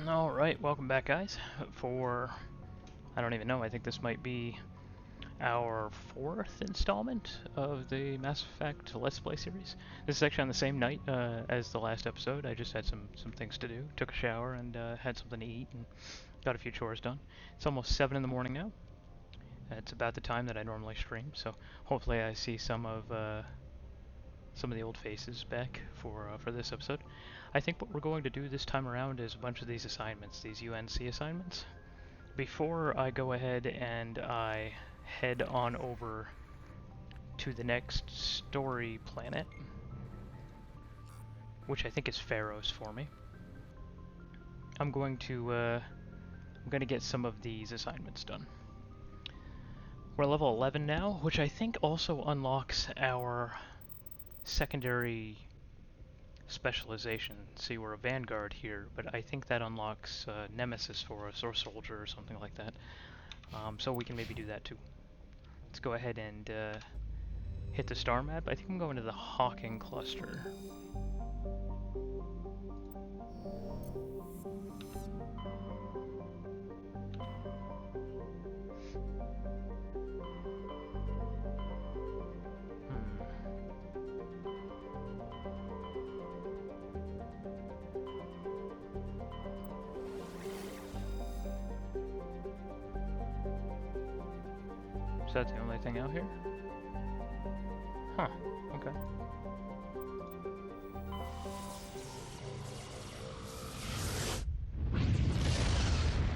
Alright, welcome back guys for, I don't even know, I think this might be our fourth installment of the Mass Effect Let's Play series. This is actually on the same night as the last episode. I just had some things to do, took a shower and had something to eat and got a few chores done. It's almost 7 in the morning now. It's about the time that I normally stream, so hopefully I see some of the old faces back for this episode. I think what we're going to do this time around is a bunch of these assignments, these UNC assignments. Before I go ahead and I head on over to the next story planet, which I think is Pharaoh's for me, I'm going to get some of these assignments done. We're level 11 now, which I think also unlocks our secondary specialization. See, we're a Vanguard here, but I think that unlocks Nemesis for us, or Soldier, or something like that. So we can maybe do that too. Let's go ahead and hit the star map. I think I'm going to the Hawking cluster. Is that the only thing out here? Huh, okay.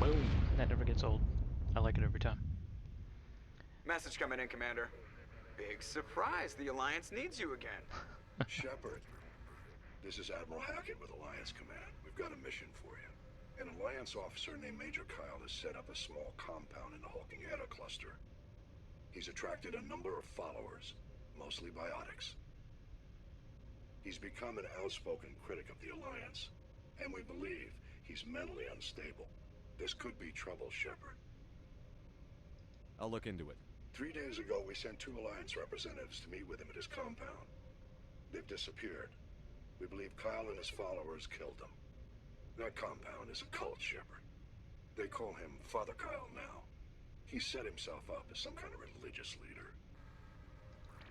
Boom, that never gets old. I like it every time. Message coming in, Commander. Big surprise, the Alliance needs you again. Shepard, this is Admiral Hackett with Alliance Command. We've got a mission for you. An Alliance officer named Major Kyle has set up a small compound in the Hawking cluster. He's attracted a number of followers, mostly biotics. He's become an outspoken critic of the Alliance, and we believe he's mentally unstable. This could be trouble, Shepard. I'll look into it. 3 days ago, we sent 2 Alliance representatives to meet with him at his compound. They've disappeared. We believe Kyle and his followers killed them. That compound is a cult, Shepard. They call him Father Kyle now. He set himself up as some kind of religious leader.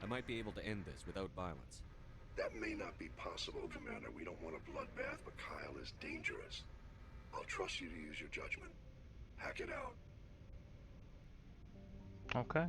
I might be able to end this without violence. That may not be possible, Commander. We don't want a bloodbath, but Kyle is dangerous. I'll trust you to use your judgment. Hack it out. Okay.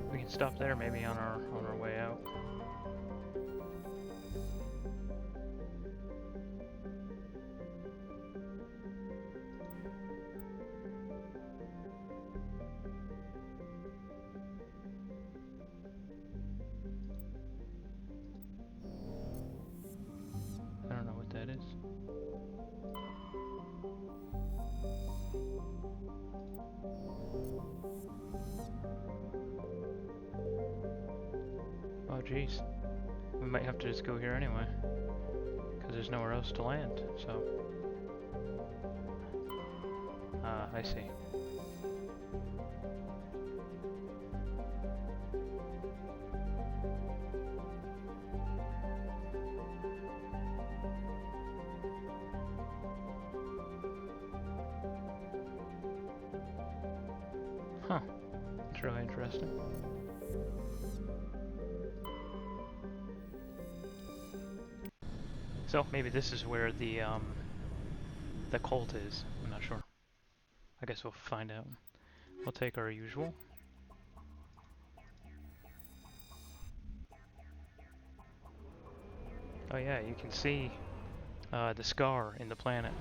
We can stop there maybe on our way out. I don't know what that is. Oh jeez, we might have to just go here anyway, because there's nowhere else to land, so... I see. Huh, that's really interesting. So maybe this is where the cult is. I'm not sure. I guess we'll find out. We'll take our usual. Oh yeah, you can see the scar in the planet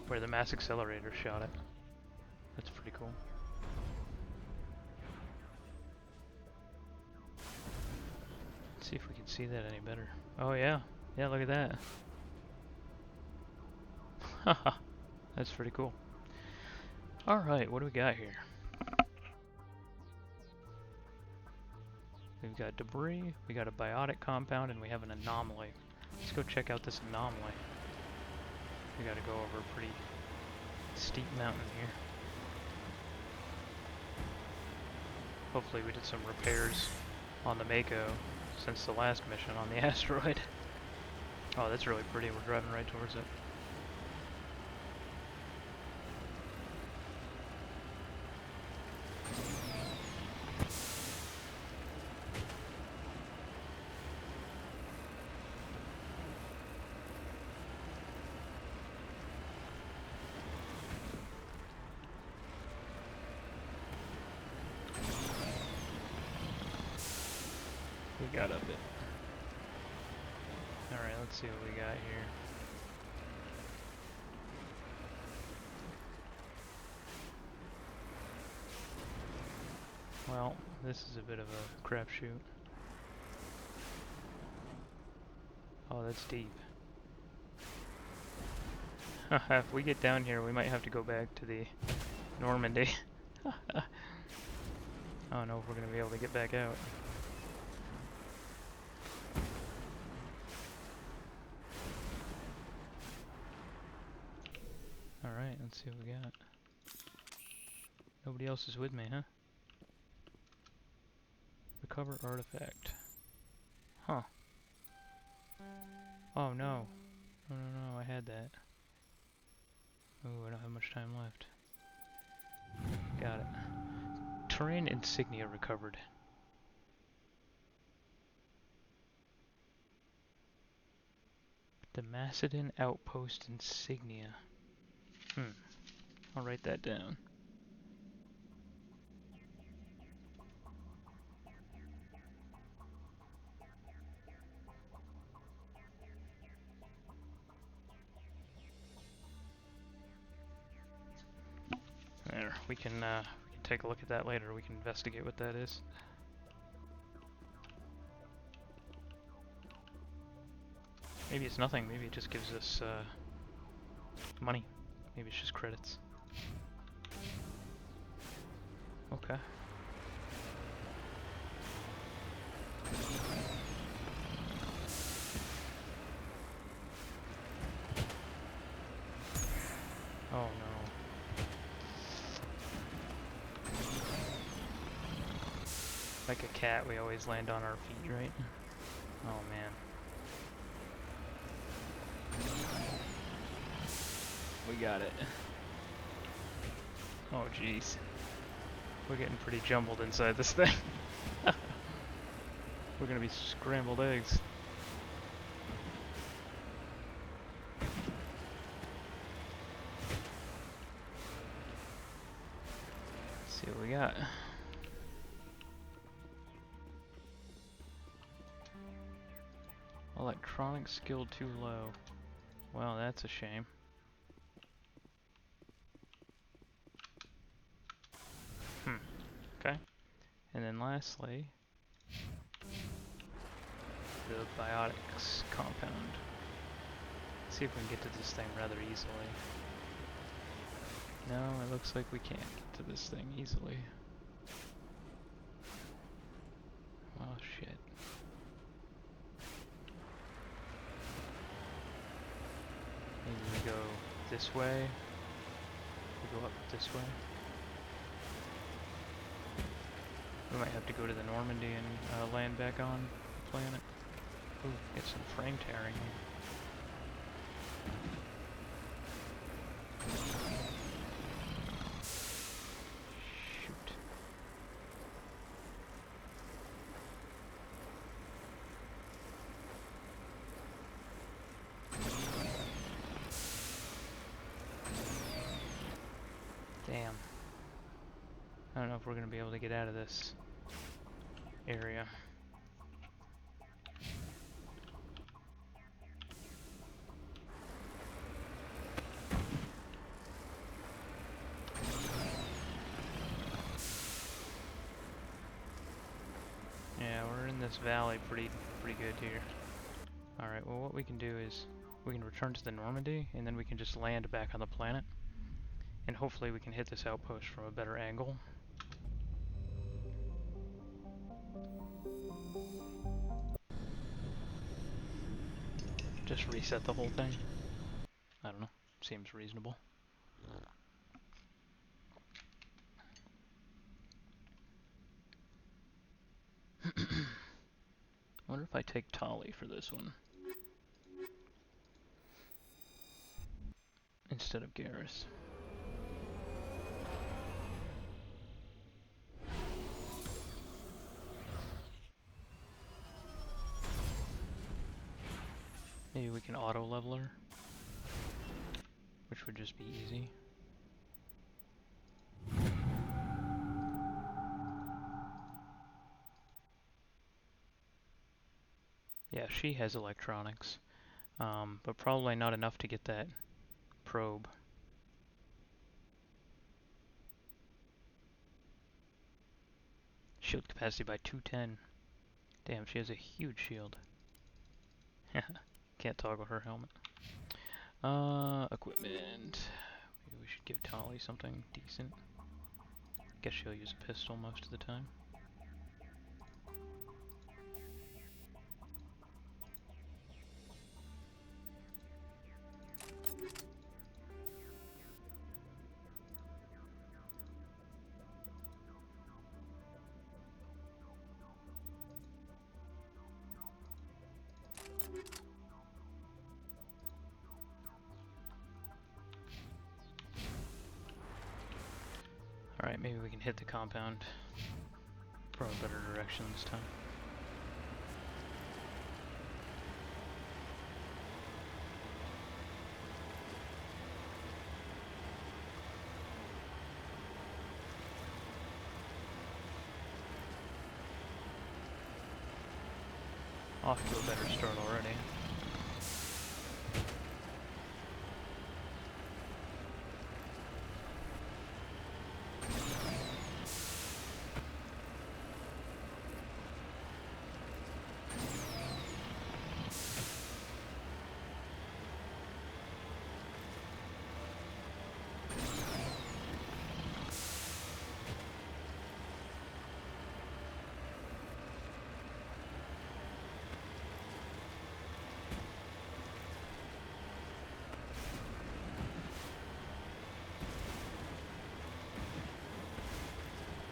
where the mass accelerator shot it. That's pretty cool. Let's see if we can see that any better. Oh yeah, Yeah, look at that. Haha, that's pretty cool. Alright, what do we got here? We've got debris, we got a biotic compound, and we have an anomaly. Let's go check out this anomaly. We gotta go over a pretty steep mountain here. Hopefully we did some repairs on the Mako since the last mission on the asteroid. Oh, that's really pretty. We're driving right towards it. We got up it. Alright, let's see what we got here. Well, this is a bit of a crapshoot. Oh, that's deep. If we get down here, we might have to go back to the Normandy. I don't know if we're going to be able to get back out. Alright, let's see what we got. Nobody else is with me, huh? Recover artifact. Huh. Oh no. No, no, no, I had that. Oh, I don't have much time left. Got it. Terrain insignia recovered. The Macedon outpost insignia. I'll write that down. There, we can take a look at that later. We can investigate what that is. Maybe it's nothing. Maybe it just gives us money. Maybe it's just credits. Okay. Oh no. Like a cat, we always land on our feet, right? Oh man. We got it. Oh jeez. We're getting pretty jumbled inside this thing. We're gonna be scrambled eggs. Let's see what we got. Electronic skill too low. Well, that's a shame. Okay. And then lastly, the biotics compound. Let's see if we can get to this thing rather easily. No, it looks like we can't get to this thing easily. Oh shit. Maybe we go this way. We go up this way. We might have to go to the Normandy and land back on the planet. Ooh, get some frame tearing here. Shoot. Damn. I don't know if we're going to be able to get out of this area. Yeah, we're in this valley pretty good here. Alright, well what we can do is we can return to the Normandy, and then we can just land back on the planet. And hopefully we can hit this outpost from a better angle. Just reset the whole thing. I don't know. Seems reasonable. I wonder if I take Tali for this one instead of Garrus. Maybe we can auto-level her, which would just be easy. Yeah, she has electronics, but probably not enough to get that probe. Shield capacity by 210. Damn, she has a huge shield. Can't toggle her helmet. Equipment. Maybe we should give Tali something decent. Guess she'll use a pistol most of the time. Alright, maybe we can hit the compound from a better direction this time. Off to a better start already.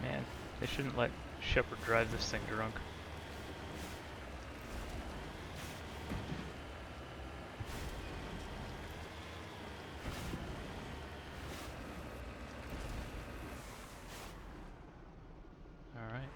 Man, they shouldn't let Shepard drive this thing drunk. Alright.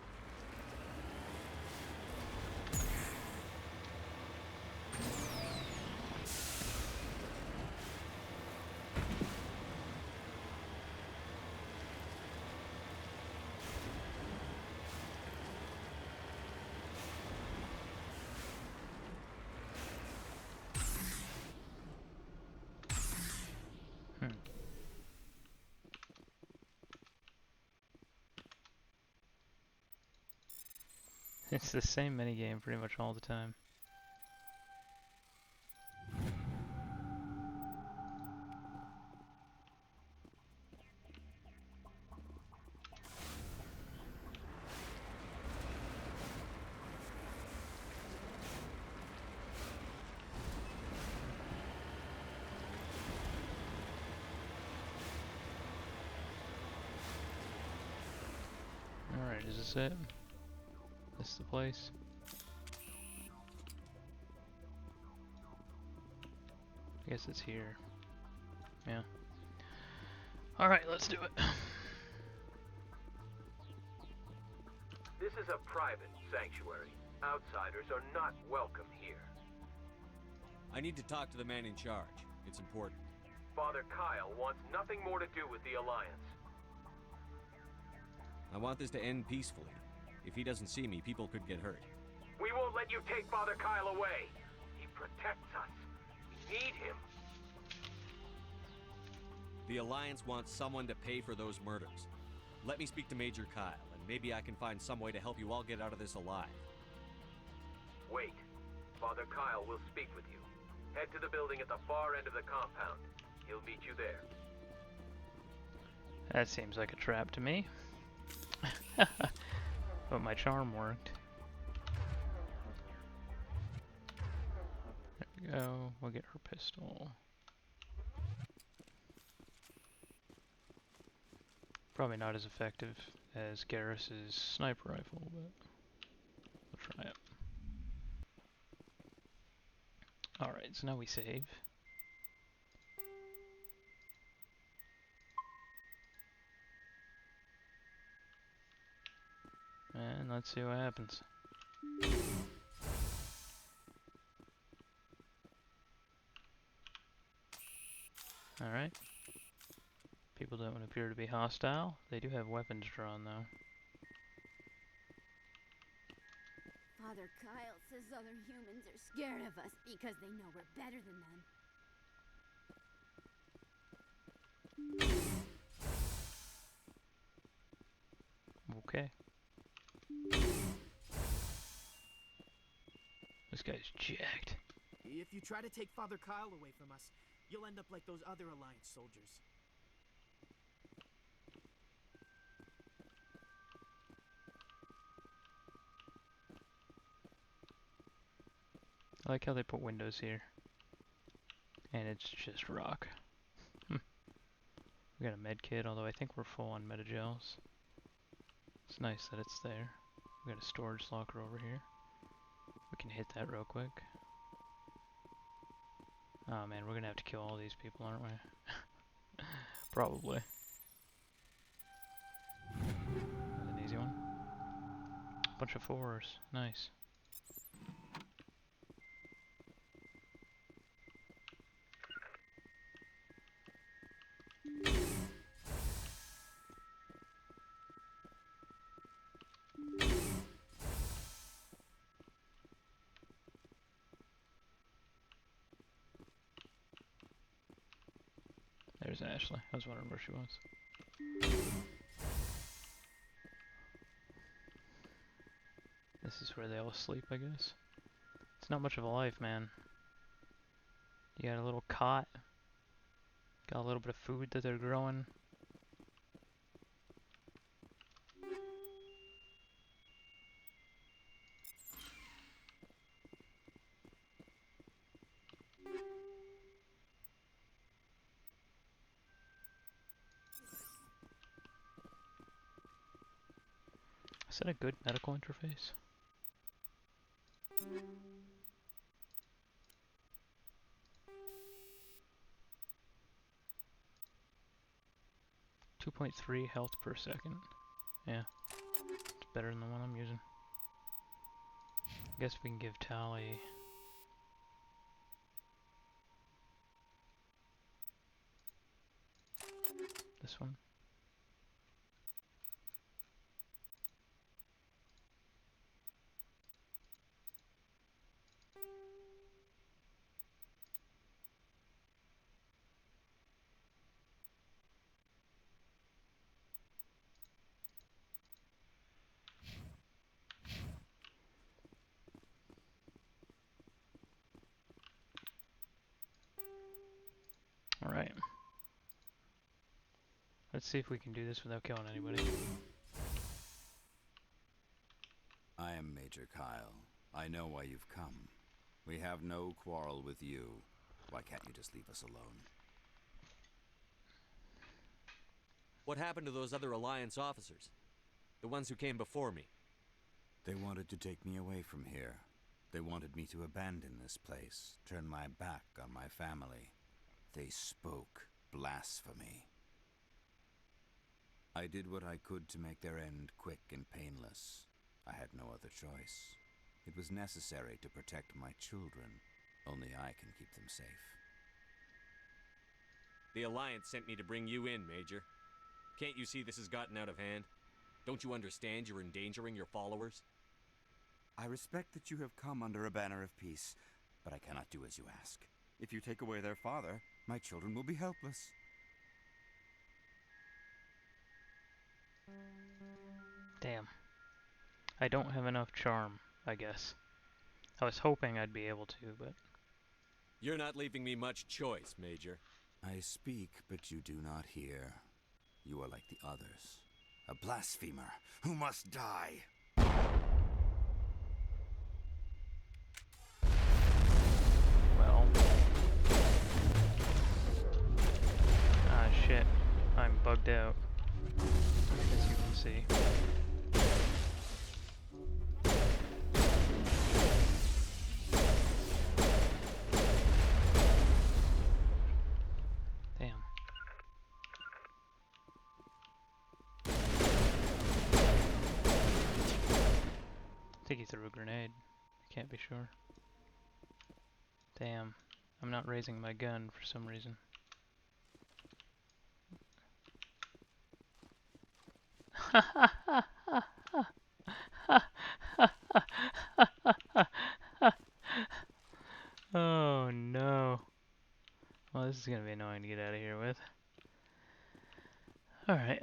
It's the same minigame pretty much all the time. Alright, is this it? This the place? I guess it's here. Yeah. Alright, let's do it. This is a private sanctuary. Outsiders are not welcome here. I need to talk to the man in charge. It's important. Father Kyle wants nothing more to do with the Alliance. I want this to end peacefully. If he doesn't see me, people could get hurt. We won't let you take Father Kyle away. He protects us. We need him. The Alliance wants someone to pay for those murders. Let me speak to Major Kyle, and maybe I can find some way to help you all get out of this alive. Wait. Father Kyle will speak with you. Head to the building at the far end of the compound. He'll meet you there. That seems like a trap to me. But my charm worked. There we go. We'll get her pistol. Probably not as effective as Garrus's sniper rifle, but we'll try it. Alright, so now we save. And let's see what happens. Alright. People don't appear to be hostile. They do have weapons drawn though. Father Kyle says other humans are scared of us because they know we're better than them. Okay. This guy's jacked. If you try to take Father Kyle away from us, you'll end up like those other Alliance soldiers. I like how they put windows here. And it's just rock. We got a med kit, although I think we're full on metagels. It's nice that it's there. We got a storage locker over here. We can hit that real quick. Oh man, we're gonna have to kill all these people, aren't we? Probably. That's an easy one. Bunch of 4s. Nice. There's Ashley. I was wondering where she was. This is where they all sleep, I guess. It's not much of a life, man. You got a little cot. Got a little bit of food that they're growing. Is that a good medical interface? .3 health per second. Yeah, it's better than the one I'm using. I guess we can give Tally this one. Alright. Let's see if we can do this without killing anybody. I am Major Kyle. I know why you've come. We have no quarrel with you. Why can't you just leave us alone? What happened to those other Alliance officers? The ones who came before me? They wanted to take me away from here. They wanted me to abandon this place, turn my back on my family. They spoke blasphemy. I did what I could to make their end quick and painless. I had no other choice. It was necessary to protect my children. Only I can keep them safe. The Alliance sent me to bring you in, Major. Can't you see this has gotten out of hand? Don't you understand you're endangering your followers? I respect that you have come under a banner of peace, but I cannot do as you ask. If you take away their father, my children will be helpless. Damn. I don't have enough charm, I guess. I was hoping I'd be able to, but... You're not leaving me much choice, Major. I speak, but you do not hear. You are like the others. A blasphemer who must die. Well... Ah, shit. I'm bugged out. As you can see. Damn. I think he threw a grenade. I can't be sure. Damn. I'm not raising my gun for some reason. Oh no. Well, this is gonna be annoying to get out of here with. Alright.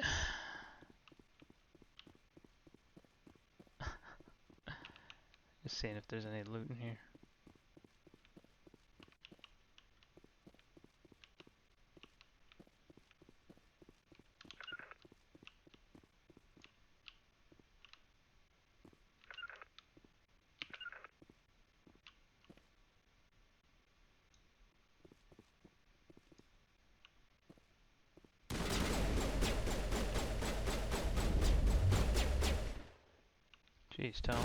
Just seeing if there's any loot in here. Jeez, Tom.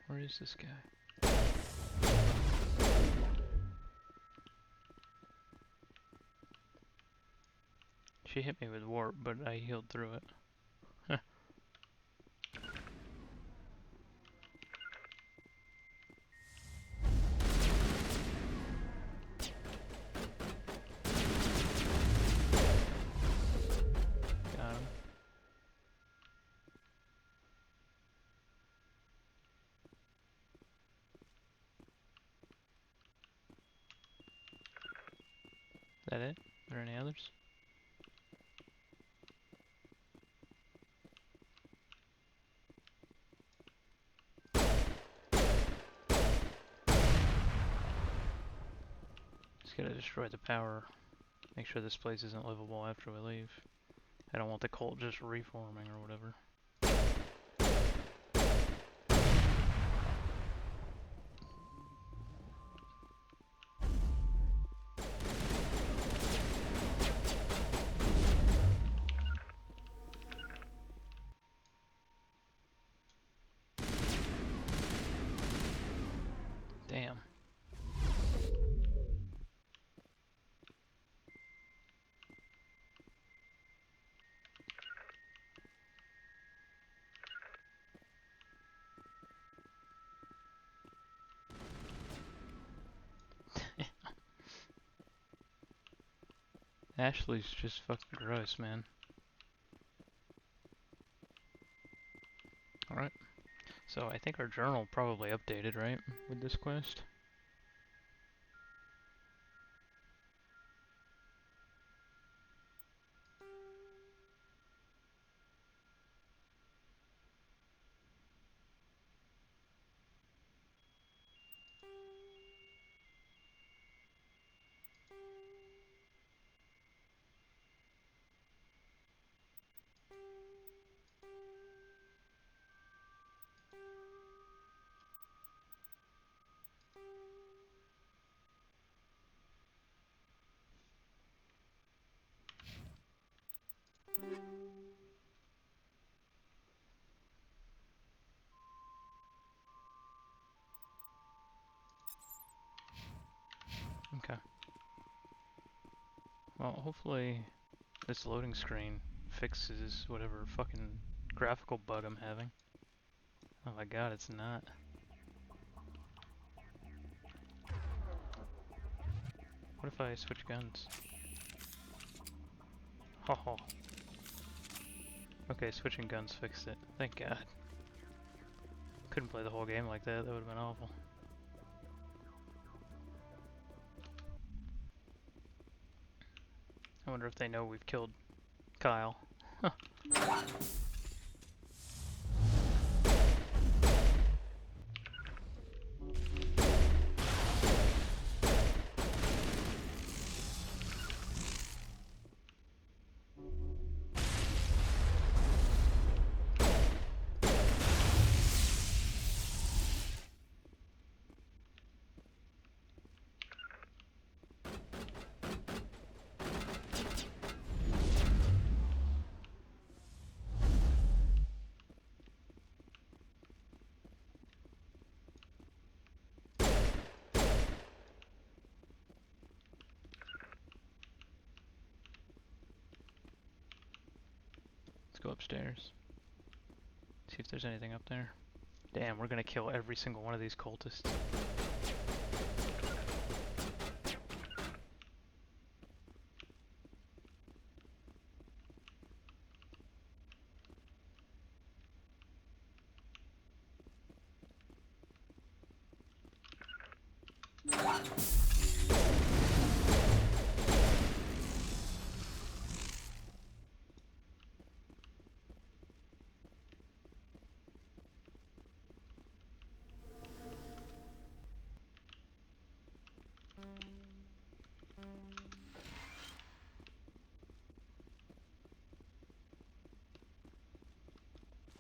Where is this guy? She hit me with warp, but I healed through it. Huh. Got him. Is that it? Are there any others? Just gotta destroy the power. Make sure this place isn't livable after we leave. I don't want the cult just reforming or whatever. Damn. Ashley's just fucking gross, man. Alright. So I think our journal probably updated, right? With this quest? Okay. Well, hopefully this loading screen fixes whatever fucking graphical bug I'm having. Oh my god, it's not. What if I switch guns? Oh. Okay, switching guns fixed it. Thank god. Couldn't play the whole game like that. That would have been awful. I wonder if they know we've killed Kyle. Huh. Go upstairs. See if there's anything up there. Damn, we're gonna kill every single one of these cultists.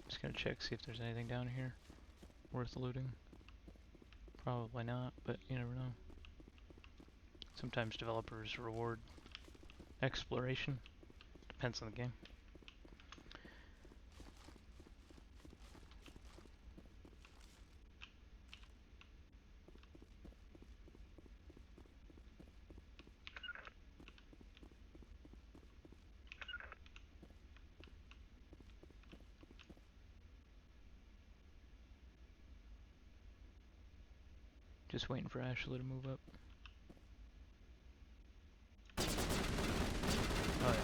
Just gonna check, see if there's anything down here worth looting. Probably not, but you never know. Sometimes developers reward exploration. Depends on the game. Just waiting for Ashley to move up. Oh yeah.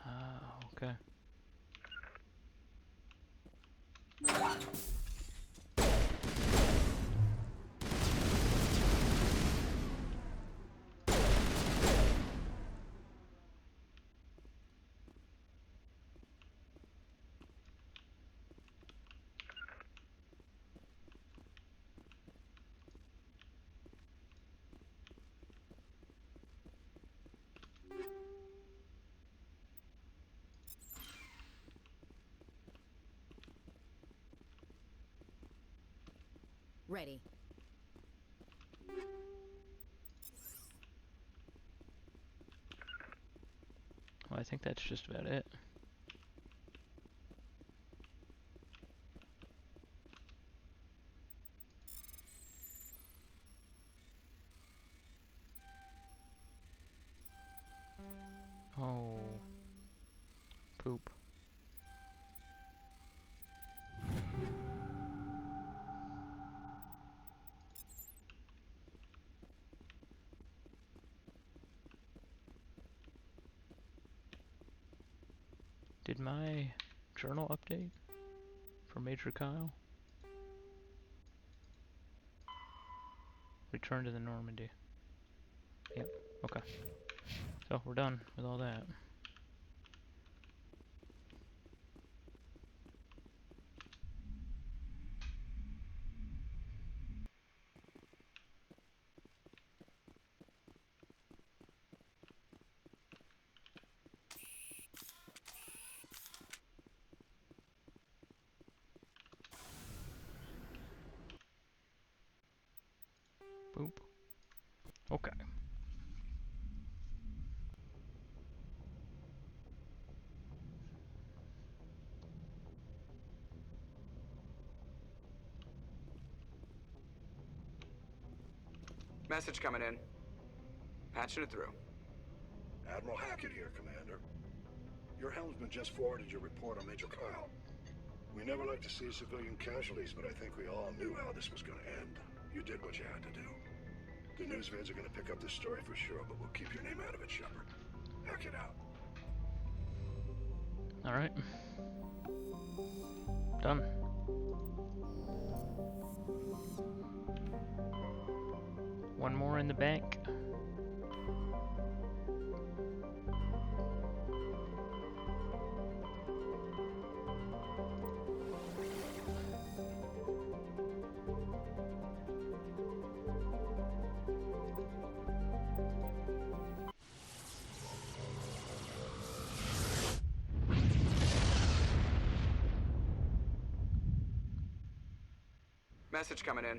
Ah, okay. Ready. Well, I think that's just about it. Oh. Poop. Did my journal update for Major Kyle? Return to the Normandy. Yep, okay. So we're done with all that. Boop. Okay. Message coming in. Patching it through. Admiral Hackett here, Commander. Your helmsman just forwarded your report on Major Kyle. We never like to see civilian casualties, but I think we all knew how this was going to end. You did what you had to do. The news vids are gonna pick up the story for sure, but we'll keep your name out of it, Shepard. Hack it out. Alright. Done. One more in the bank. Message coming in.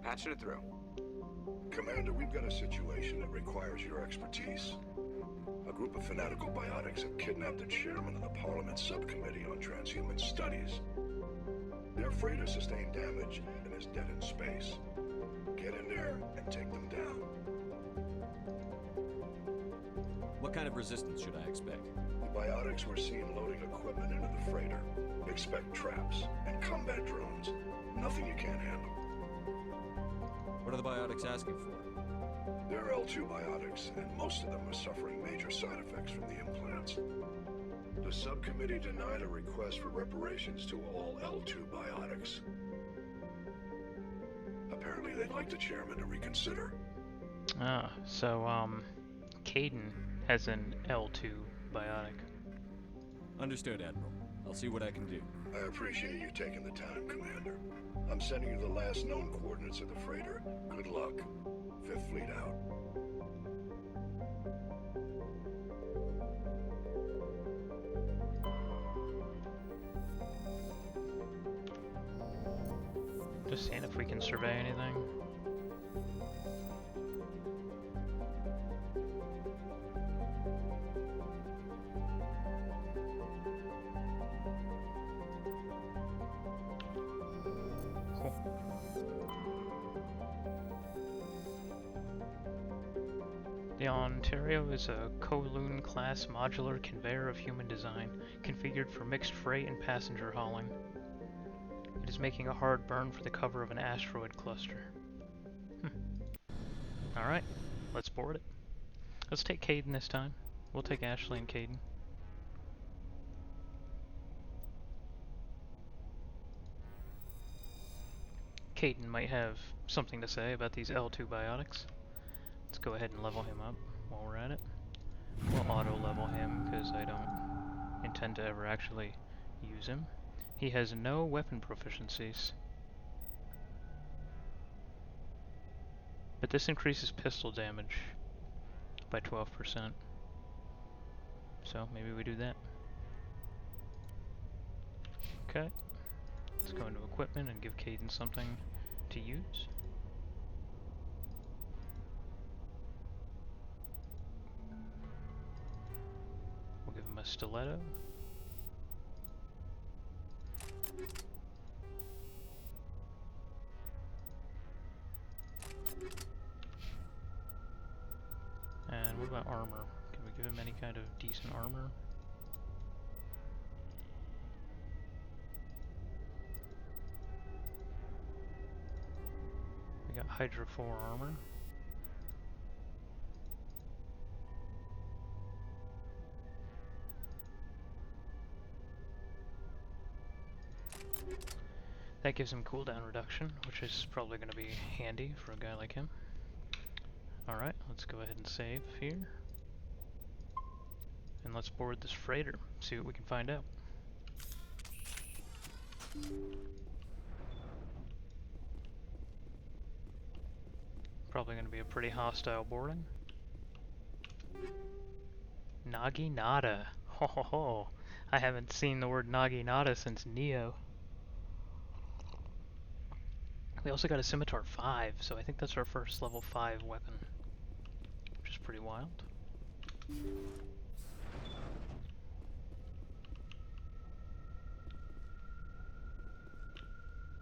Patching it through. Commander, we've got a situation that requires your expertise. A group of fanatical biotics have kidnapped the chairman of the Parliament Subcommittee on Transhuman Studies. Their freighter sustained damage and is dead in space. Get in there and take them down. What kind of resistance should I expect? The biotics were seen loading equipment into the freighter. Expect traps and combat drones. Nothing you can't handle. What are the biotics asking for? They're L2 biotics, and most of them are suffering major side effects from the implants. The subcommittee denied a request for reparations to all L2 biotics. Apparently they'd like the chairman to reconsider. Ah, so, Caden has an L2 biotic. Understood, Admiral. I'll see what I can do. I appreciate you taking the time, Commander. I'm sending you the last known coordinates of the freighter. Good luck. Fifth Fleet out. Just seeing if we can survey anything. Cool. The Ontario is a Kowloon class modular conveyor of human design, configured for mixed freight and passenger hauling. It is making a hard burn for the cover of an asteroid cluster. Alright, let's board it. Let's take Caden this time. We'll take Ashley and Caden. Caden might have something to say about these L2 biotics. Let's go ahead and level him up while we're at it. We'll auto-level him because I don't intend to ever actually use him. He has no weapon proficiencies. But this increases pistol damage by 12%. So maybe we do that. Okay. Let's go into equipment and give Caden something to use. We'll give him a stiletto. And what about armor? Can we give him any kind of decent armor? We got Hydra 4 armor. That gives him cooldown reduction, which is probably going to be handy for a guy like him. Alright, let's go ahead and save here. And let's board this freighter, see what we can find out. Probably going to be a pretty hostile boarding. Naginata. Ho ho ho. I haven't seen the word Naginata since Neo. We also got a Scimitar 5, so I think that's our first level 5 weapon. Which is pretty wild.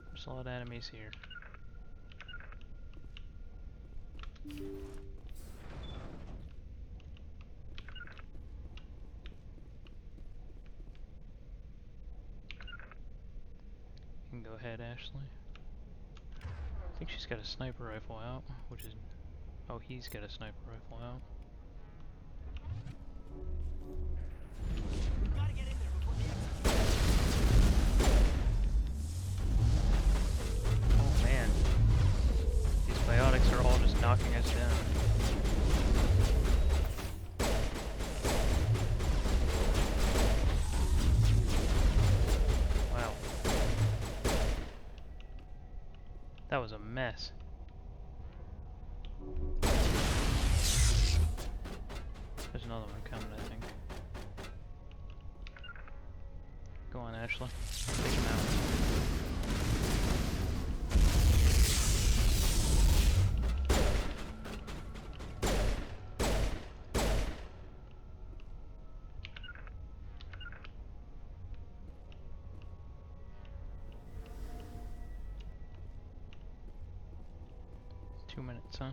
There's a lot of enemies here. You can go ahead, Ashley. I think she's got a sniper rifle out, which is... Oh, he's got a sniper rifle out. Gotta get in there before the exit. Oh man. These biotics are all just knocking us down. Wow. That was a mess. There's another one coming, I think. Go on, Ashley. Take him out. 2 minutes, huh?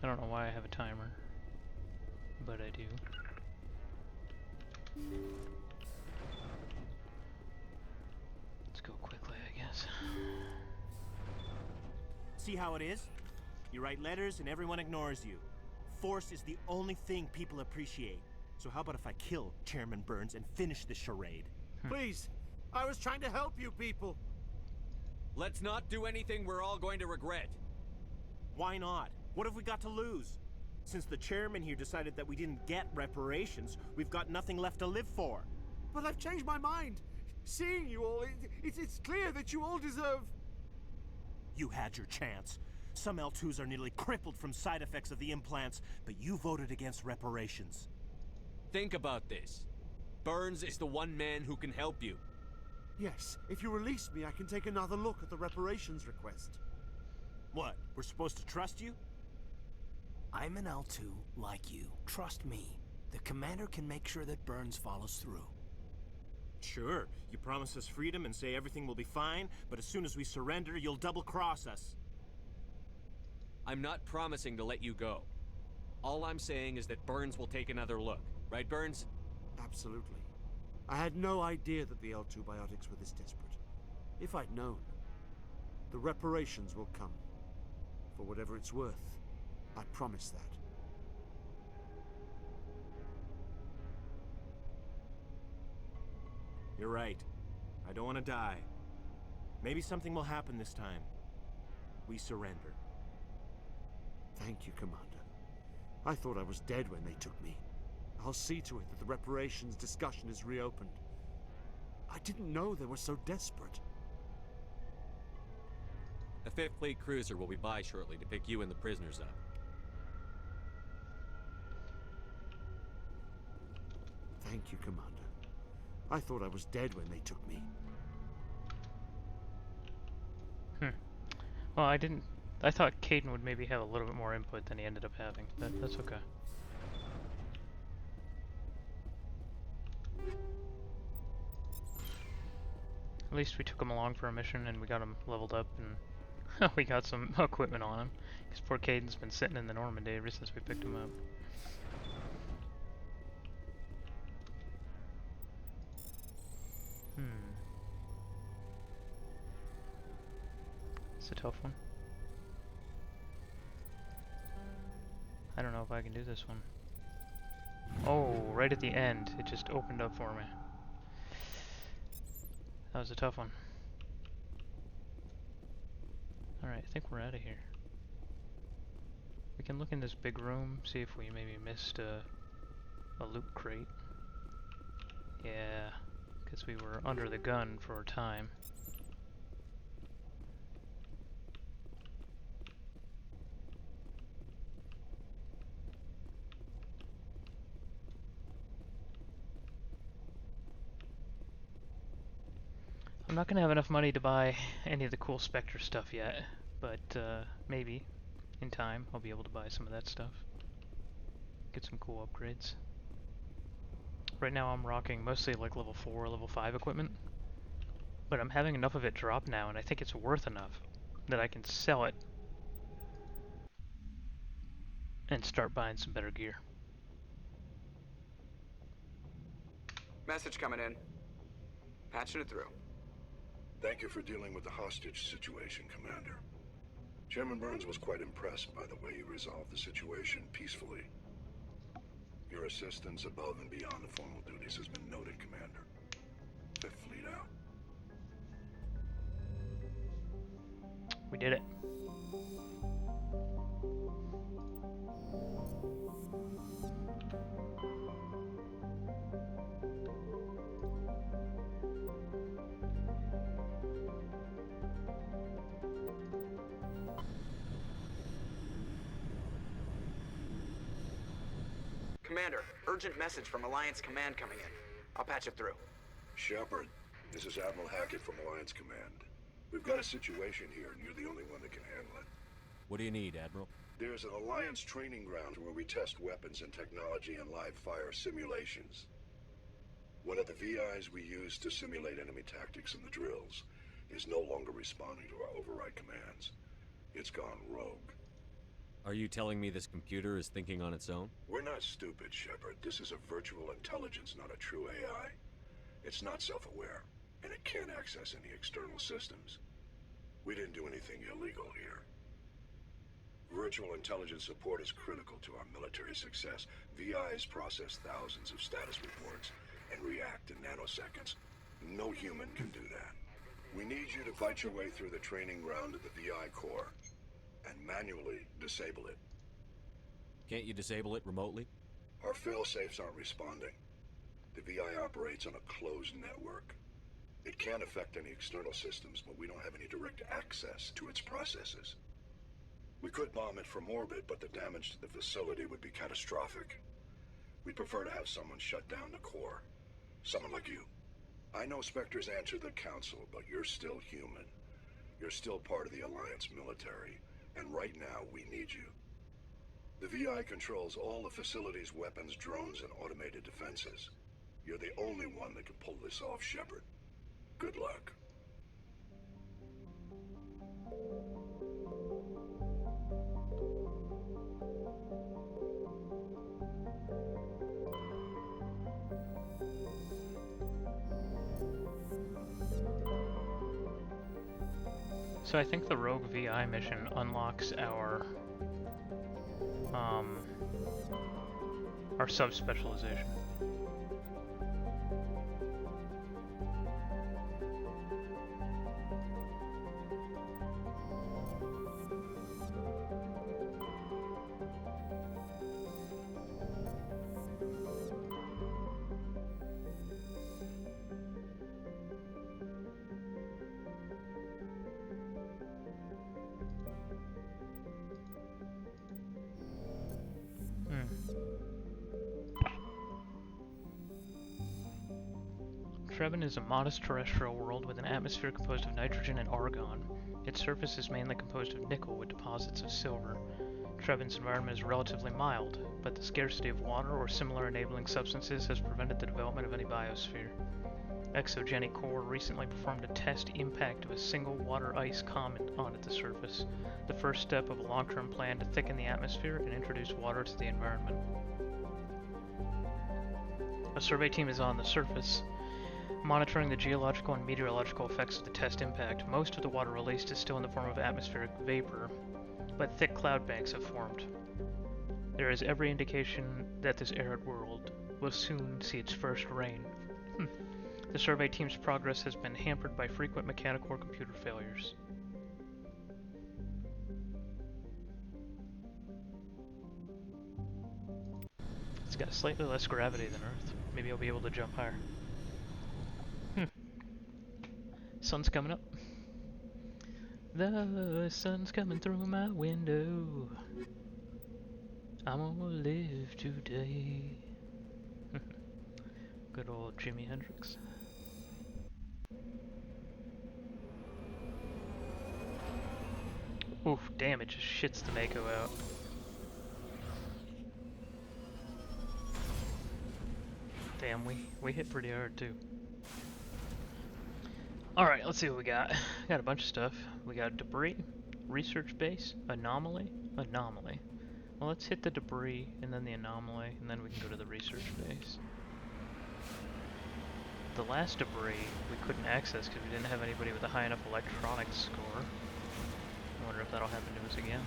I don't know why I have a timer, but I do. Let's go quickly, I guess. See how it is? You write letters and everyone ignores you. Force is the only thing people appreciate. So how about if I kill Chairman Burns and finish this charade? Please, I was trying to help you people. Let's not do anything we're all going to regret. Why not? What have we got to lose? Since the chairman here decided that we didn't get reparations, we've got nothing left to live for. But I've changed my mind. Seeing you all, it's clear that you all deserve... You had your chance. Some L2s are nearly crippled from side effects of the implants, but you voted against reparations. Think about this. Burns is the one man who can help you. Yes, if you release me, I can take another look at the reparations request. What, we're supposed to trust you? I'm an L2 like you. Trust me. The commander can make sure that Burns follows through. Sure, you promise us freedom and say everything will be fine, but as soon as we surrender, you'll double-cross us. I'm not promising to let you go. All I'm saying is that Burns will take another look. Right, Burns? Absolutely. I had no idea that the L2 biotics were this desperate. If I'd known, the reparations will come. For whatever it's worth, I promise that. You're right. I don't want to die. Maybe something will happen this time. We surrender. Thank you, Commander. I thought I was dead when they took me. I'll see to it that the reparations discussion is reopened. I didn't know they were so desperate. A 5th Fleet cruiser will be by shortly to pick you and the prisoners up. Thank you, Commander. I thought I was dead when they took me. Well, I thought Caden would maybe have a little bit more input than he ended up having. That's okay. At least we took him along for a mission and we got him leveled up and we got some equipment on him. Because poor Caden's been sitting in the Normandy ever since we picked him up. It's a tough one. I don't know if I can do this one. Oh, right at the end, it just opened up for me. That was a tough one. Alright, I think we're out of here. We can look in this big room, see if we maybe missed a loot crate. Yeah, because we were under the gun for a time. I'm not gonna have enough money to buy any of the cool Spectre stuff yet, but maybe in time I'll be able to buy some of that stuff. Get some cool upgrades. Right now I'm rocking mostly like level 4, level 5 equipment, but I'm having enough of it drop now and I think it's worth enough that I can sell it and start buying some better gear. Message coming in. Patching it through. Thank you for dealing with the hostage situation, Commander. Chairman Burns was quite impressed by the way you resolved the situation peacefully. Your assistance above and beyond the formal duties has been noted, Commander. Fifth Fleet out. We did it. Commander, urgent message from Alliance Command coming in. I'll patch it through. Shepard, this is Admiral Hackett from Alliance Command. We've got a situation here, and you're the only one that can handle it. What do you need, Admiral? There's an Alliance training ground where we test weapons and technology in live fire simulations. One of the VIs we use to simulate enemy tactics in the drills is no longer responding to our override commands. It's gone rogue. Are you telling me this computer is thinking on its own? We're not stupid, Shepard. This is a virtual intelligence, not a true AI. It's not self-aware, and it can't access any external systems. We didn't do anything illegal here. Virtual intelligence support is critical to our military success. VIs process thousands of status reports and react in nanoseconds. No human can do that. We need you to fight your way through the training ground of the VI core and manually disable it. Can't you disable it remotely? Our fail-safes aren't responding. The VI operates on a closed network. It can affect any external systems, but we don't have any direct access to its processes. We could bomb it from orbit, but the damage to the facility would be catastrophic. We'd prefer to have someone shut down the core. Someone like you. I know Spectres answer the Council, but you're still human. You're still part of the Alliance military, and right now we need you. The VI controls all the facility's weapons, drones, and automated defenses. You're the only one that can pull this off, Shepard. Good luck. So I think the Rogue VI mission unlocks our sub-specialization. Trevin is a modest terrestrial world with an atmosphere composed of nitrogen and argon. Its surface is mainly composed of nickel with deposits of silver. Trevin's environment is relatively mild, but the scarcity of water or similar enabling substances has prevented the development of any biosphere. Exogenic Core recently performed a test impact of a single water-ice comet onto the surface, the first step of a long-term plan to thicken the atmosphere and introduce water to the environment. A survey team is on the surface, monitoring the geological and meteorological effects of the test impact. Most of the water released is still in the form of atmospheric vapor, but thick cloud banks have formed. There is every indication that this arid world will soon see its first rain. The survey team's progress has been hampered by frequent mechanical or computer failures. It's got slightly less gravity than Earth. Maybe I'll be able to jump higher. Sun's coming up. The sun's coming through my window. I'm gonna live today. Good old Jimi Hendrix. Oof, damn, it just shits the Mako out. Damn, we hit pretty hard too. Alright, let's see what we got. Got a bunch of stuff. We got debris, research base, anomaly, anomaly. Well, let's hit the debris, and then the anomaly, and then we can go to the research base. the last debris we couldn't access because we didn't have anybody with a high enough electronics score. I wonder if that'll happen to us again.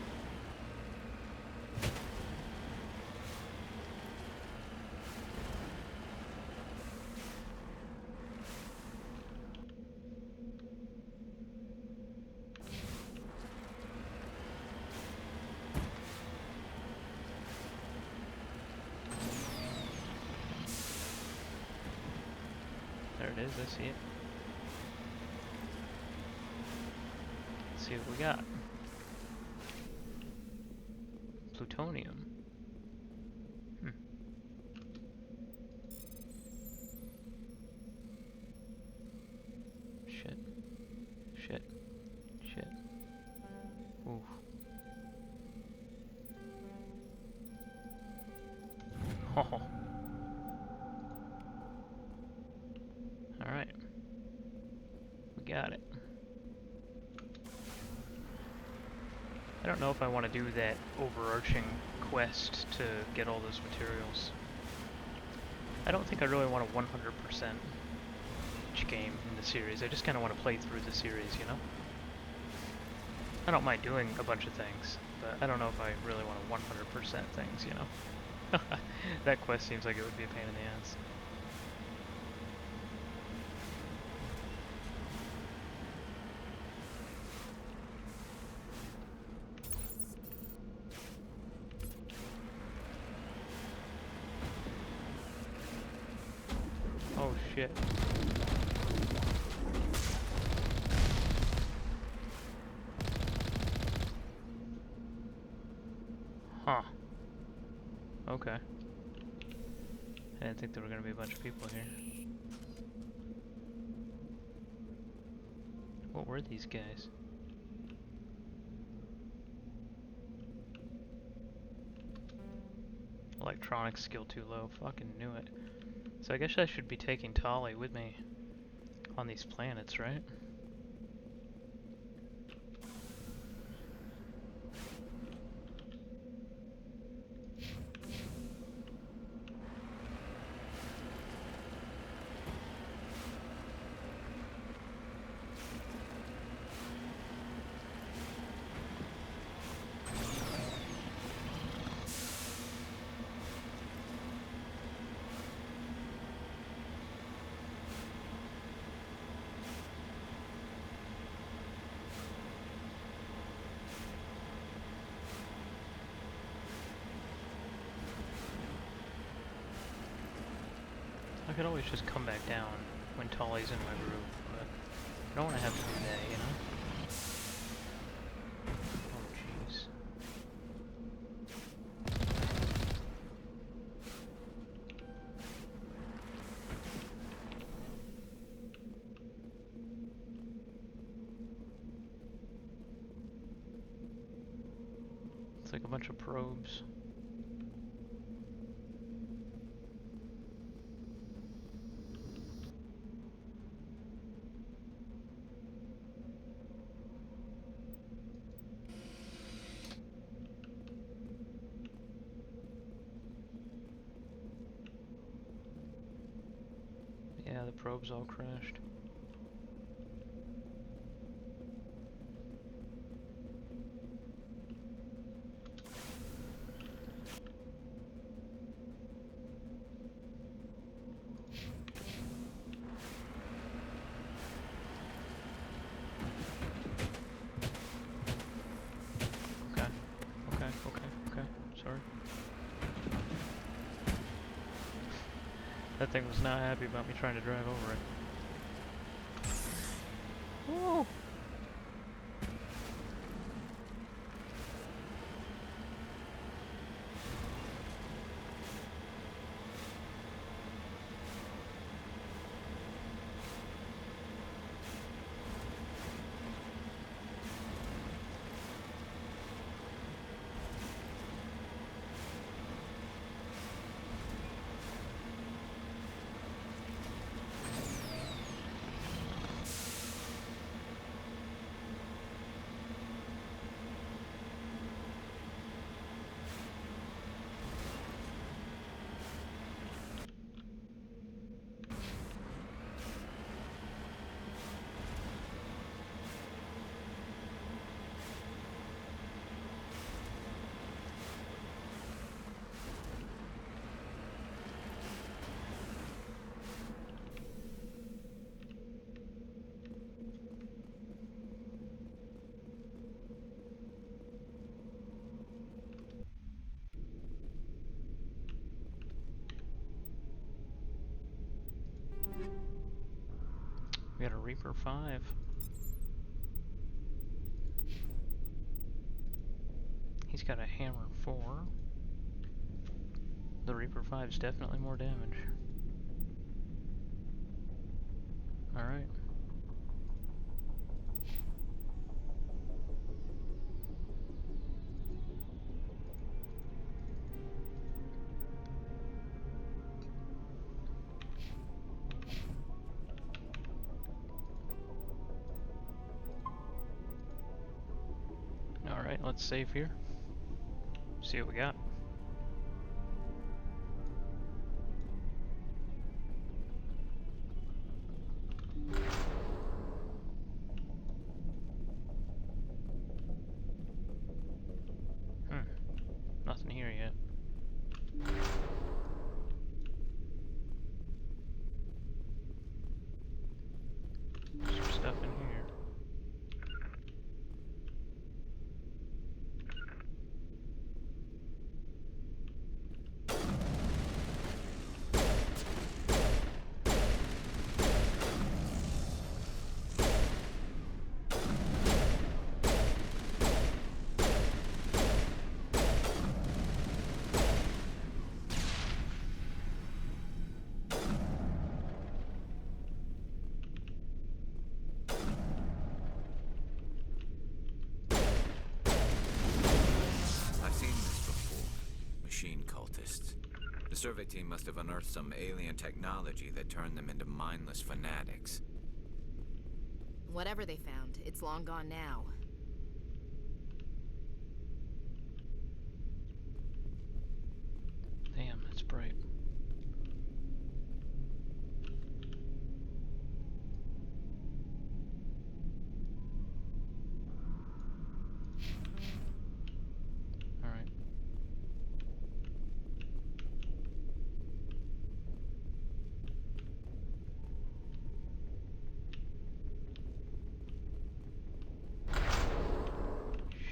There it is, I see it. Let's see what we got. Plutonium. Shit. Shit. Shit. Oof. Oh. Alright. We got it. I don't know if I want to do that overarching quest to get all those materials. I don't think I really want to 100% each game in the series. I just kind of want to play through the series, you know? I don't mind doing a bunch of things, but I don't know if I really want to 100% things, you know? That quest seems like it would be a pain in the ass. Oh shit. Huh. Okay. I didn't think there were gonna be a bunch of people here. What were these guys? Electronics skill too low. Fucking knew it. So I guess I should be taking Tali with me on these planets, right? I could always just come back down when Tali's in my group, but I don't want to have to do that, you know? Oh, jeez. It's like a bunch of probes. Yeah, the probes all crashed. Okay, sorry. That thing was not happy about me trying to drive over it. Woo! We got a Reaper 5. He's got a Hammer 4. The Reaper 5 is definitely more damage. Alright. Alright, let's save here. See what we got. Nothing here yet. Some stuff in here. The survey team must have unearthed some alien technology that turned them into mindless fanatics. Whatever they found, it's long gone now. Damn, that's bright. Alright.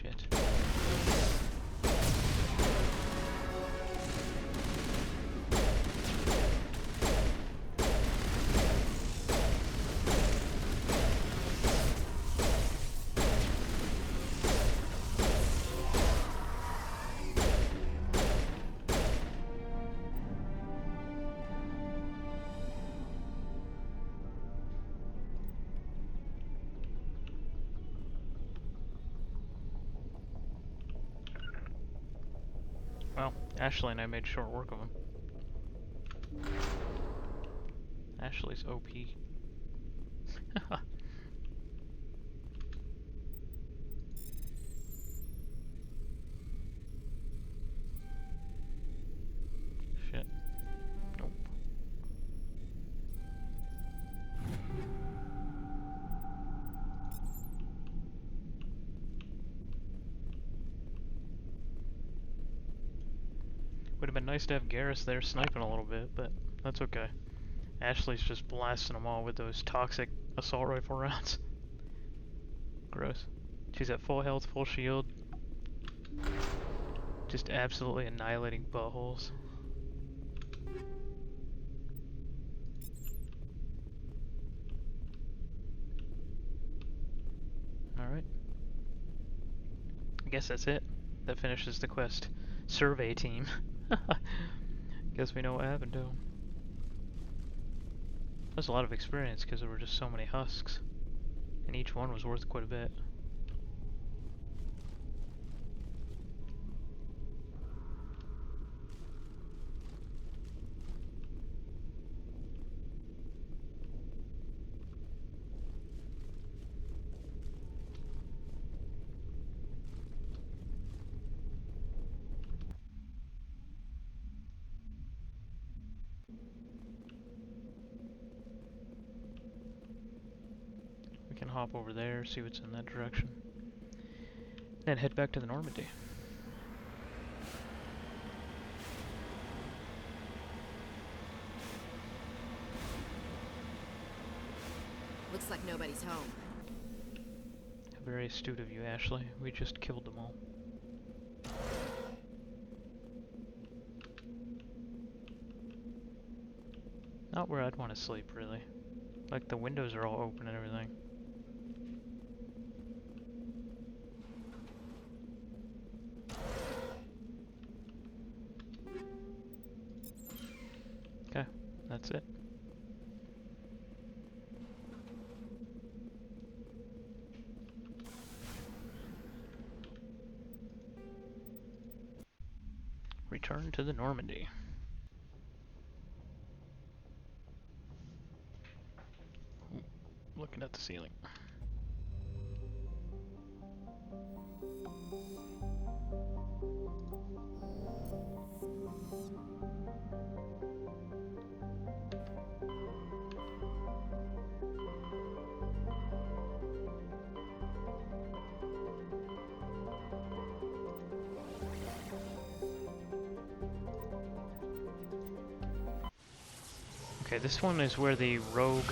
Shit. Well, Ashley and I made short work of him. Ashley's OP. Shit. Nope. Would have been nice to have Garrus there sniping a little bit, but that's okay. Ashley's just blasting them all with those toxic assault rifle rounds. Gross. She's at full health, full shield. Just absolutely annihilating buttholes. Alright. I guess that's it. That finishes the quest. Survey team. Guess we know what happened to him. That was a lot of experience because there were just so many husks. And each one was worth quite a bit. Can hop over there, see what's in that direction, then head back to the Normandy. Looks like nobody's home. Very astute of you, Ashley. We just killed them all. Not where I'd want to sleep, really. Like the windows are all open and everything. Okay, that's it. Return to the Normandy. Looking at the ceiling. Okay, this one is where the rogue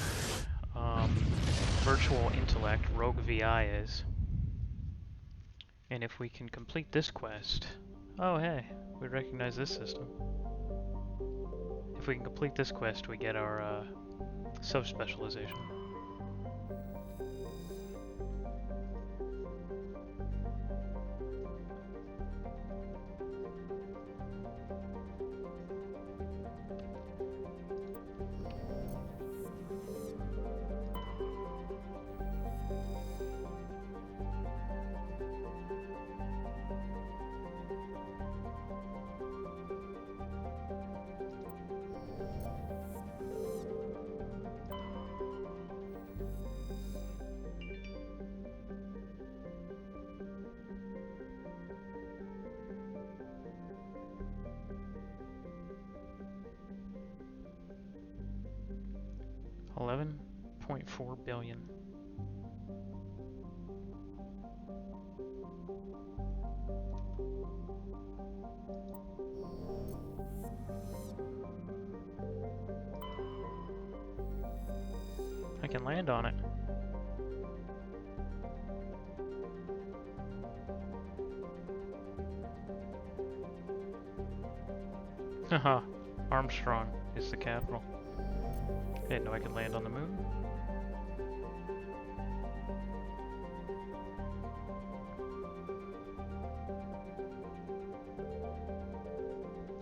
virtual intellect, rogue VI, is. And if we can complete this quest... Oh hey, we recognize this system. If we can complete this quest, we get our sub-specialization. $11.4 billion. I can land on it. Haha, Armstrong is the capital. I didn't know I could land on the moon.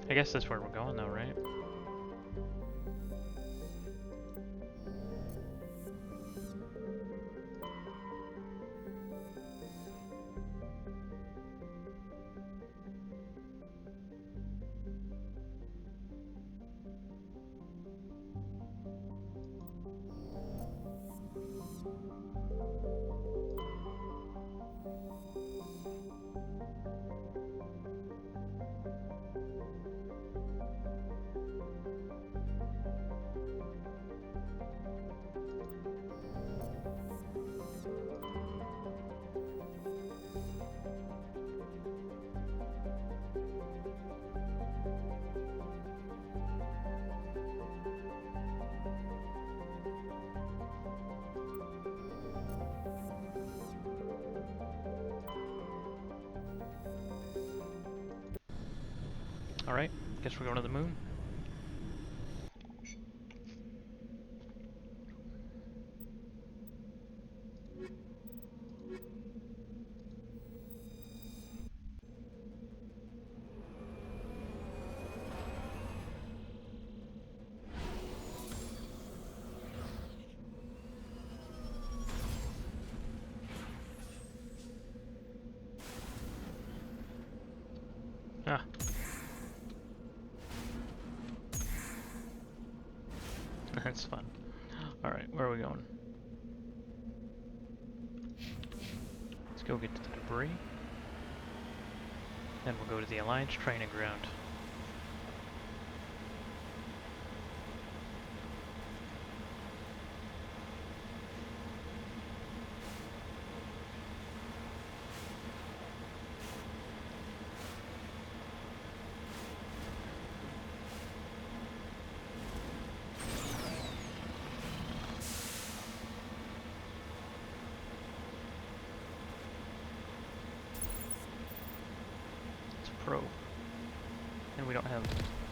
I guess that's where we're going though, right? Alright, guess we're going to the moon. Ah. That's fun. Alright, where are we going? Let's go get to the debris. Then we'll go to the Alliance training ground. Probe. And we don't have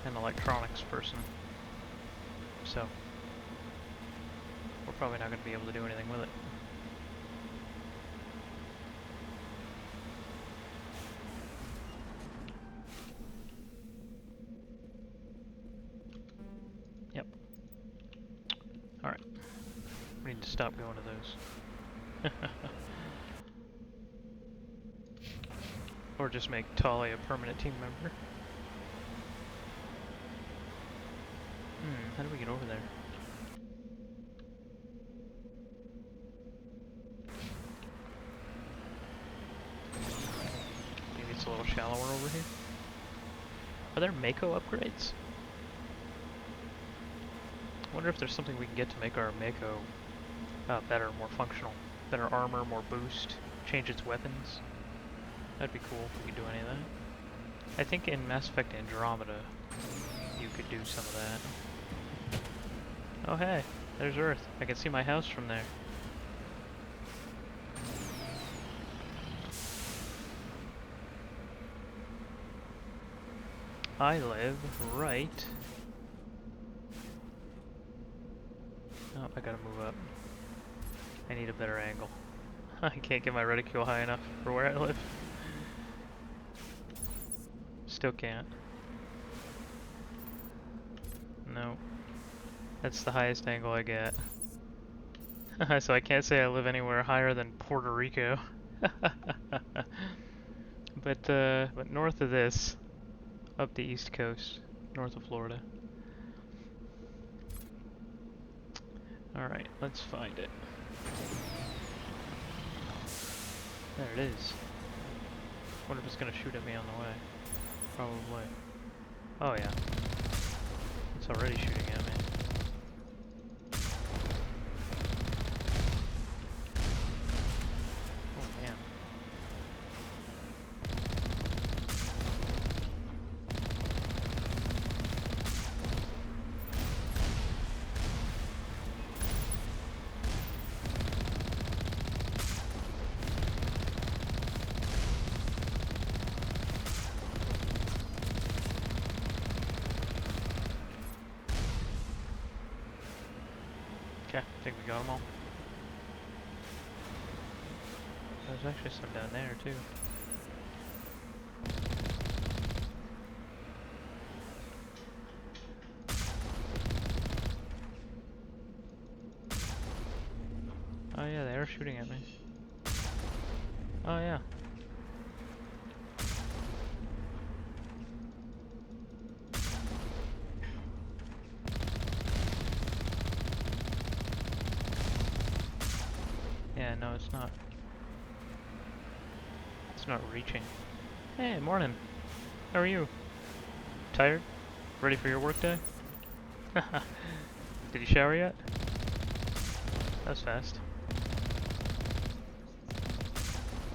an electronics person. So we're probably not going to be able to do anything with it. Yep. Alright. We need to stop going to those. Or just make Tali a permanent team member. How do we get over there? Maybe it's a little shallower over here. Are there Mako upgrades? I wonder if there's something we can get to make our Mako better, more functional. Better armor, more boost, change its weapons. That'd be cool if we could do any of that. I think in Mass Effect Andromeda, you could do some of that. Oh hey, there's Earth. I can see my house from there. I live right... Oh, I gotta move up. I need a better angle. I can't get my reticule high enough for where I live. Still can't. No. That's the highest angle I get. So I can't say I live anywhere higher than Puerto Rico. But north of this, up the east coast, north of Florida. Alright, let's find it. There it is. Wonder if it's gonna shoot at me on the way. Probably. Oh yeah. It's already shooting at me. Oh man. Okay, I think we got them all. There's actually some down there too. Oh yeah, they are shooting at me. Oh yeah. Yeah, no, it's not. It's not reaching. Hey, morning. How are you? Tired? Ready for your work day? Did you shower yet? That was fast.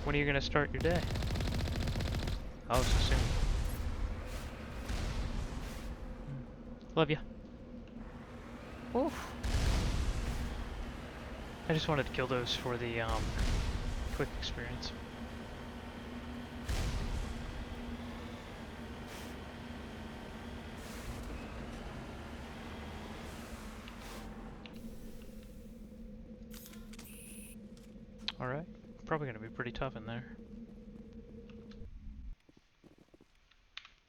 When are you gonna start your day? Oh, so soon. Love ya. Oof. I just wanted to kill those for the quick experience. Alright, probably gonna be pretty tough in there.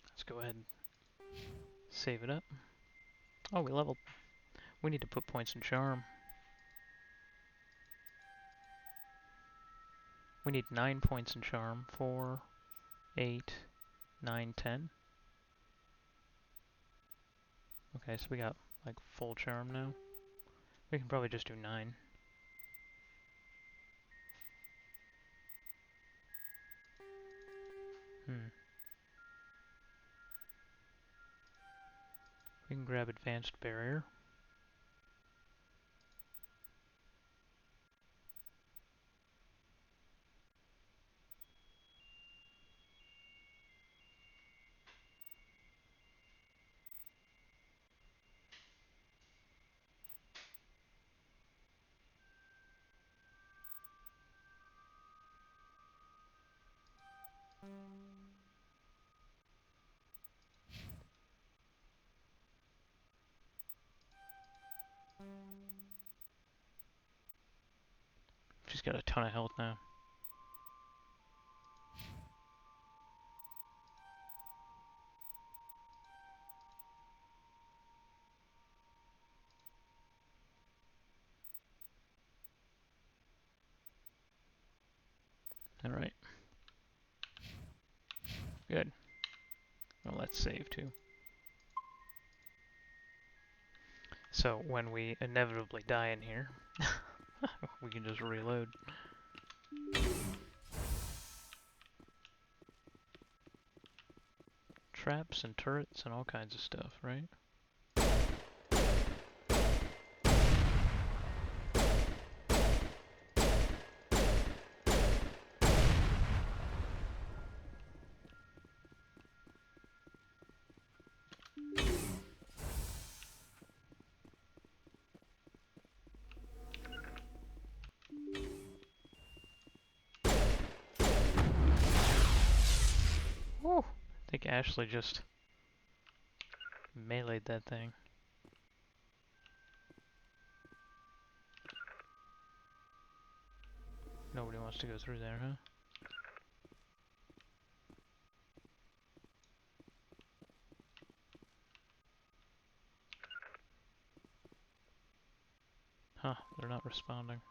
Let's go ahead and save it up. Oh, we leveled. We need to put points in charm. We need 9 points in charm. 4, 8, 9, 10. Okay, so we got like full charm now. We can probably just do 9. We can grab advanced barrier. She's got a ton of health now. Alright. Good. Well, let's save too. So when we inevitably die in here, we can just reload. Traps and turrets and all kinds of stuff, right? Woo! I think Ashley just meleeed that thing. Nobody wants to go through there, huh? Huh, they're not responding.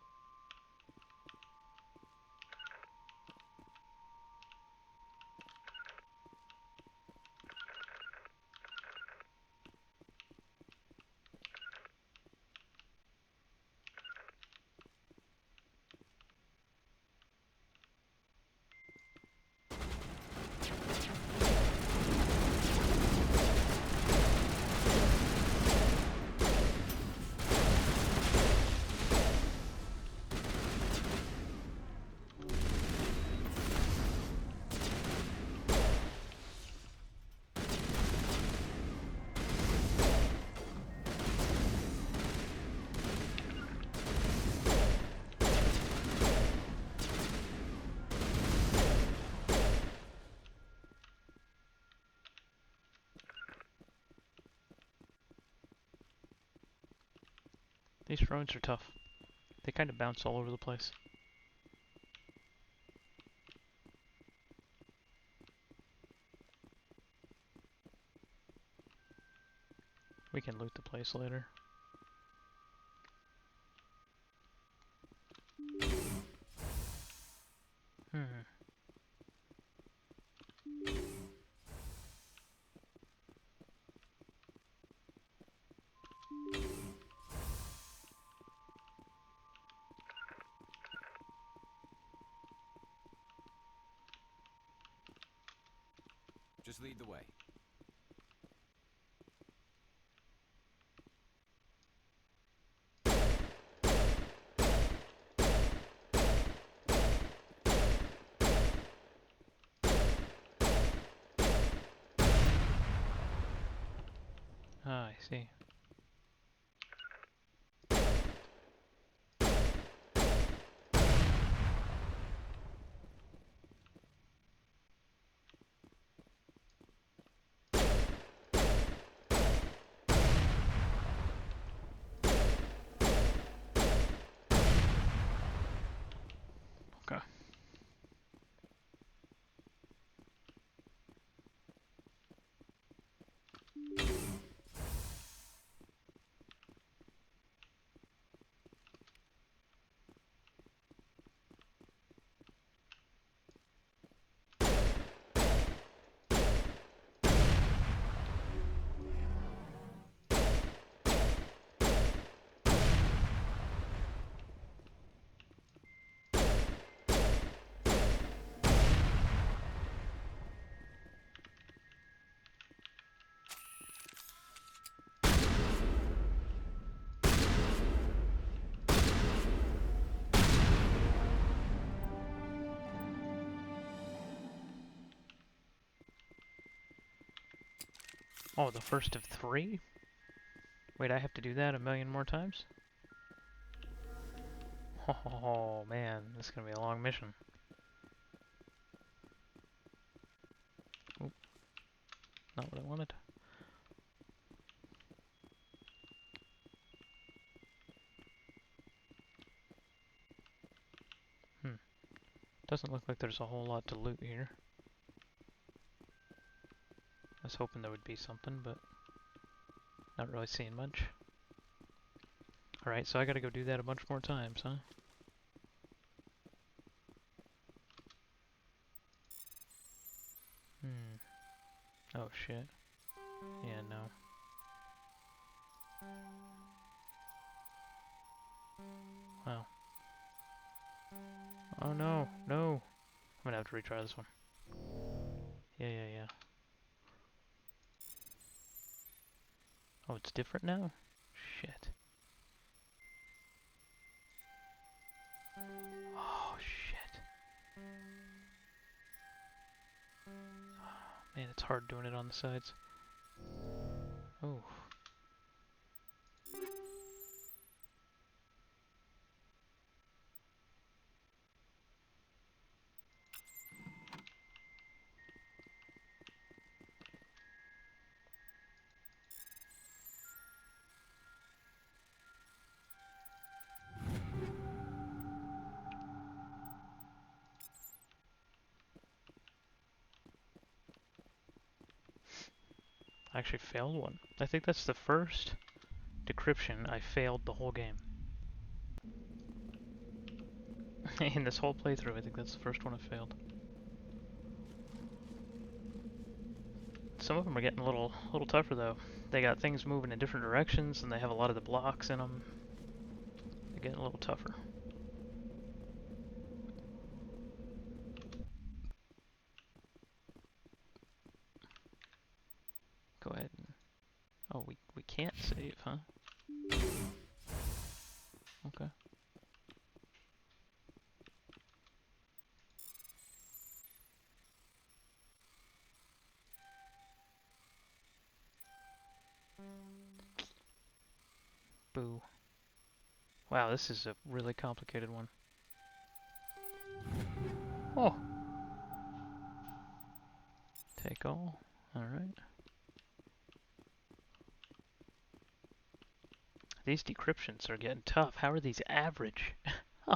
These drones are tough. They kind of bounce all over the place. We can loot the place later. Just lead the way. Ah, I see. Okay. Oh, the first of 3? Wait, I have to do that a million more times? Oh man, this is gonna be a long mission. Oop. Not what I wanted. Doesn't look like there's a whole lot to loot here. I was hoping there would be something, but not really seeing much. Alright, so I gotta go do that a bunch more times, huh? Oh shit. Yeah, no. Wow. Oh no, no! I'm gonna have to retry this one. Yeah. Oh, it's different now? Shit. Oh shit. Man, it's hard doing it on the sides. Oh. I actually failed one. I think that's the first decryption I failed the whole game. In this whole playthrough, I think that's the first one I failed. Some of them are getting a little tougher though. They got things moving in different directions, and they have a lot of the blocks in them. They're getting a little tougher. Go ahead and... Oh, we can't save, huh? Okay. Boo. Wow, this is a really complicated one. Oh! Take all. Alright. These decryptions are getting tough. How are these average? Huh.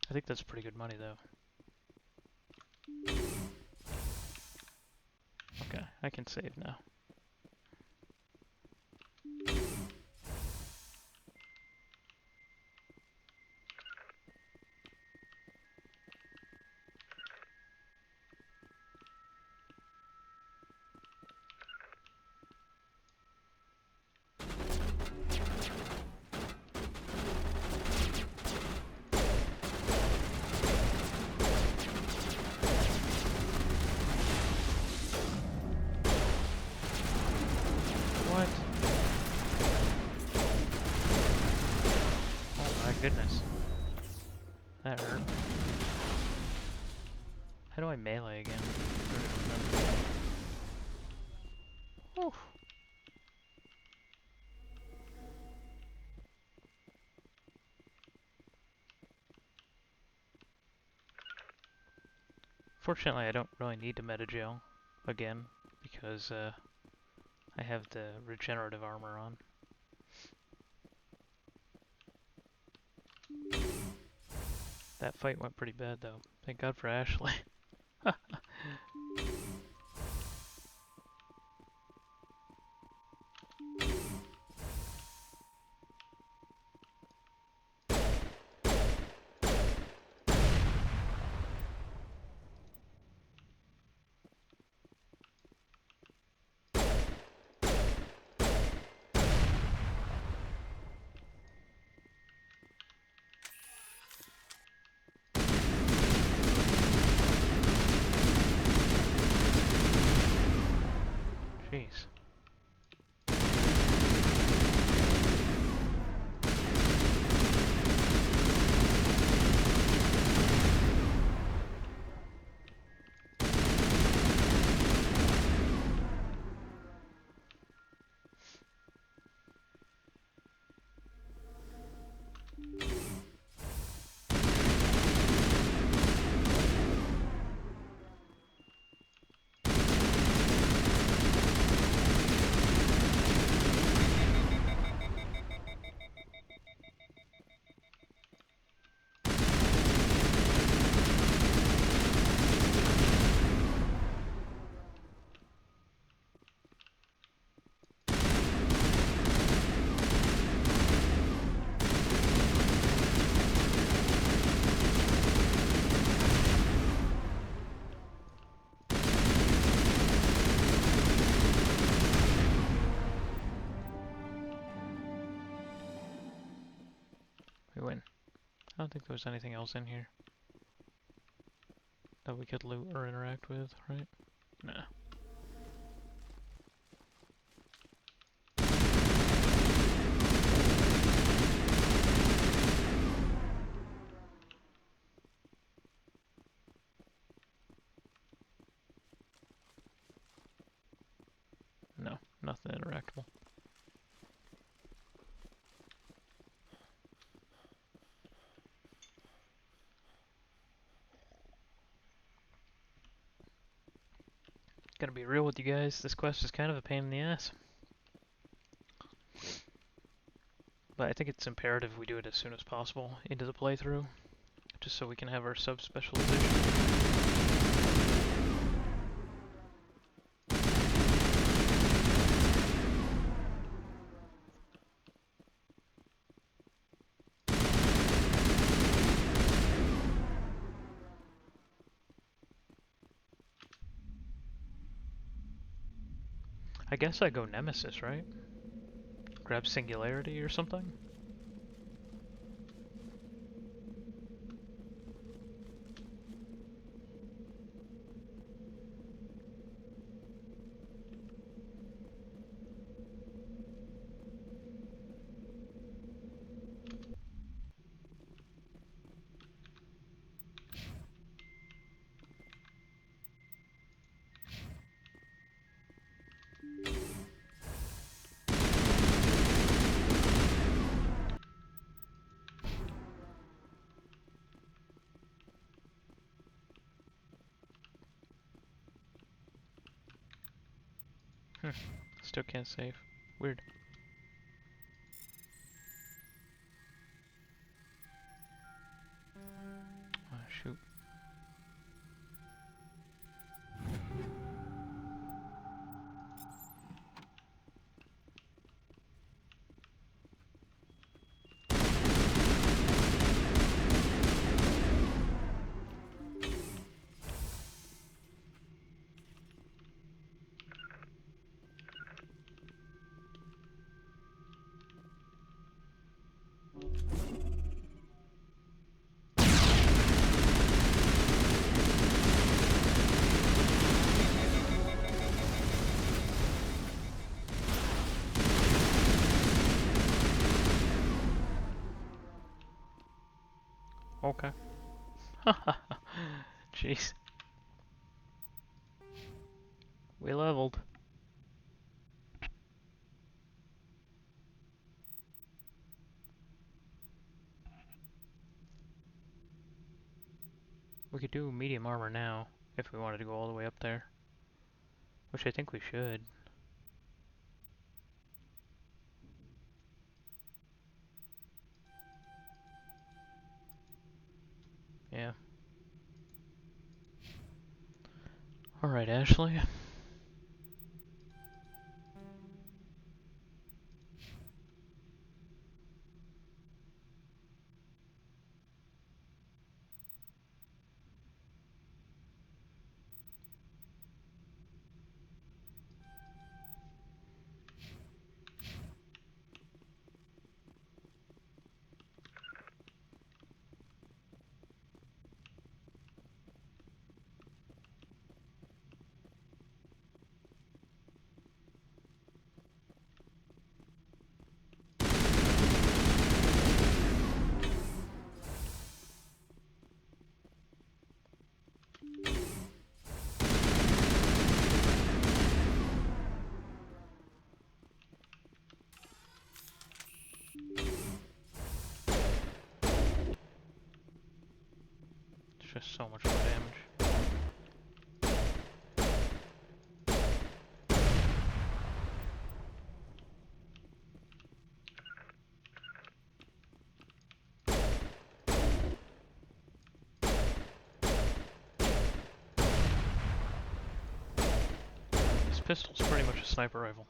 I think that's pretty good money though. Okay, I can save now. What? Oh my goodness. That hurt. How do I melee again? Whew. Fortunately, I don't really need to meta jail again because I have the regenerative armor on. That fight went pretty bad though. Thank God for Ashley. win. I don't think there was anything else in here that we could loot or interact with, right? Nah. No, nothing interactable. Gonna be real with you guys, this quest is kind of a pain in the ass. But I think it's imperative we do it as soon as possible into the playthrough, just so we can have our sub-specialization. I guess I go Nemesis, right? Grab Singularity or something? Still can't save. Weird. Oh, shoot. Okay. Jeez. We leveled. We could do medium armor now, if we wanted to go all the way up there. Which I think we should. Yeah. Alright, Ashley. It's just so much more damage. This pistol's pretty much a sniper rifle.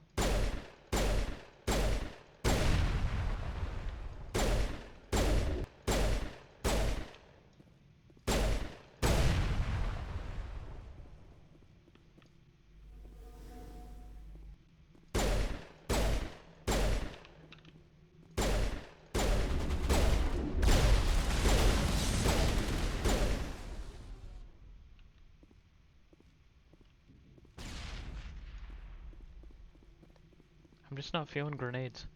just not feeling grenades.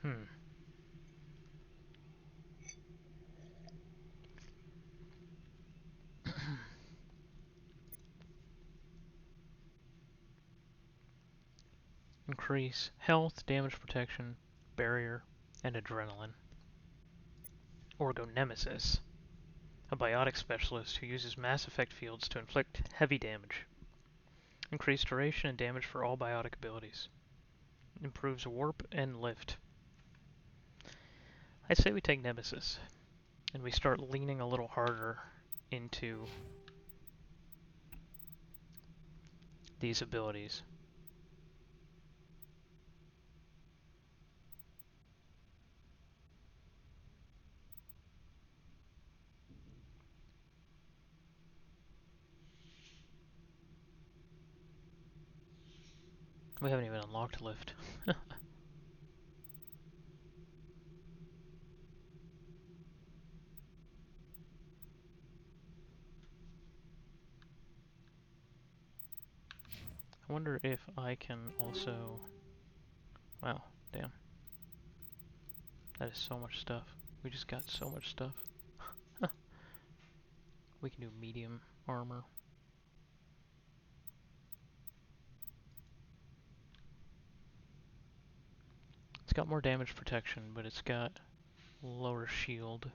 Hmm. Increase health, damage protection, barrier, and adrenaline. Orgo Nemesis, a biotic specialist who uses Mass Effect fields to inflict heavy damage. Increase duration and damage for all biotic abilities. Improves warp and lift. I'd say we take Nemesis, and we start leaning a little harder into these abilities. We haven't even unlocked lift. I wonder if I can also... Wow, damn. That is so much stuff. We just got so much stuff. We can do medium armor. It's got more damage protection, but it's got lower shield.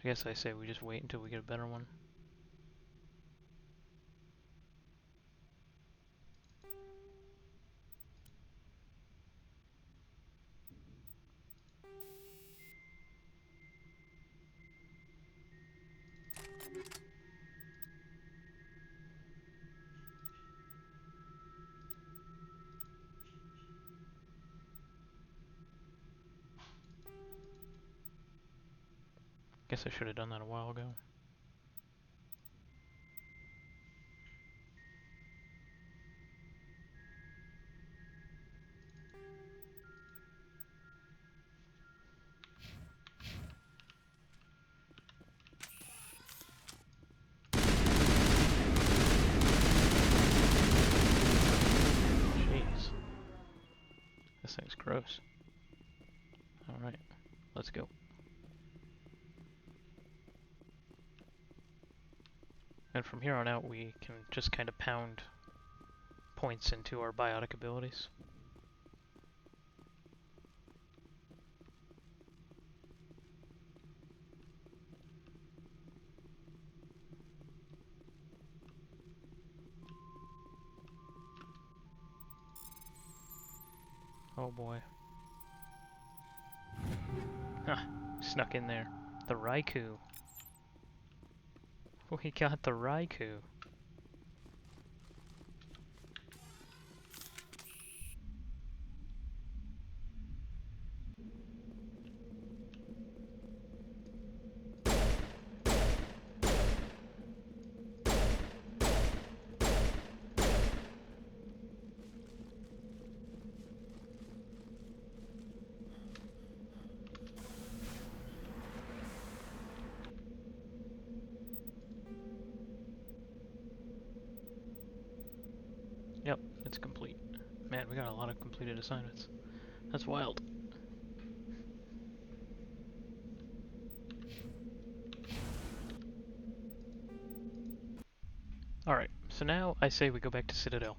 I guess I say we just wait until we get a better one. Guess I should have done that a while ago. Jeez. This thing's gross. Alright, let's go. And from here on out we can just kind of pound points into our biotic abilities. Oh boy. Huh, snuck in there. The Raikou. We got the Raikou. Yep, it's complete. Man, we got a lot of completed assignments. That's wild. Alright, so now I say we go back to Citadel.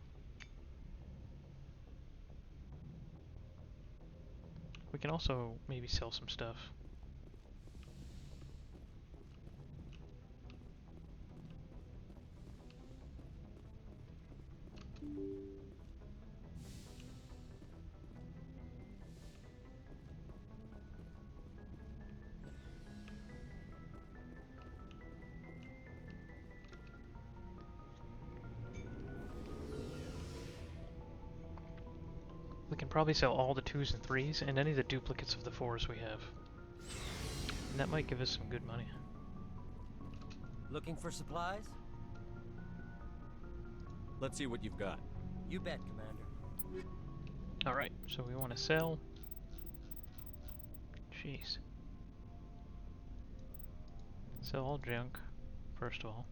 We can also maybe sell some stuff. We can probably sell all the 2s and 3s and any of the duplicates of the 4s we have. And that might give us some good money. Looking for supplies? Let's see what you've got. You bet, Commander. Alright, so we want to sell. Jeez. Sell all junk, first of all.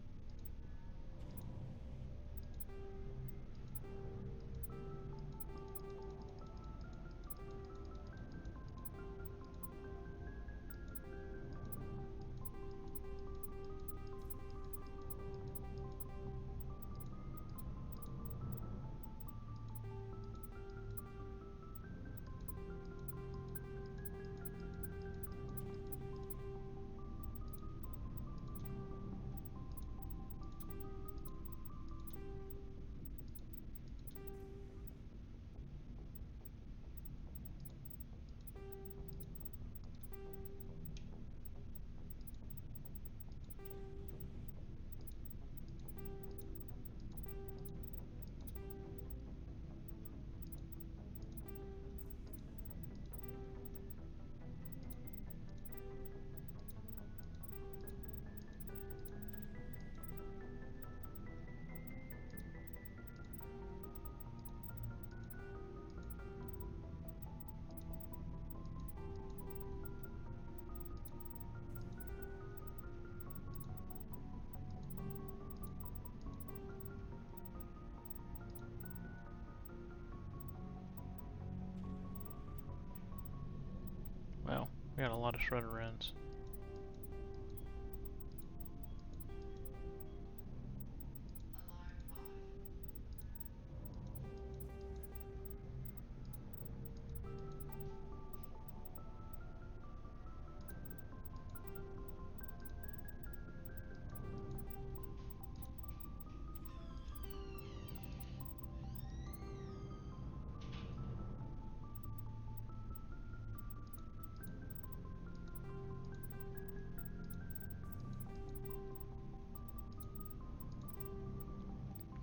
Well, we got a lot of shredder ends.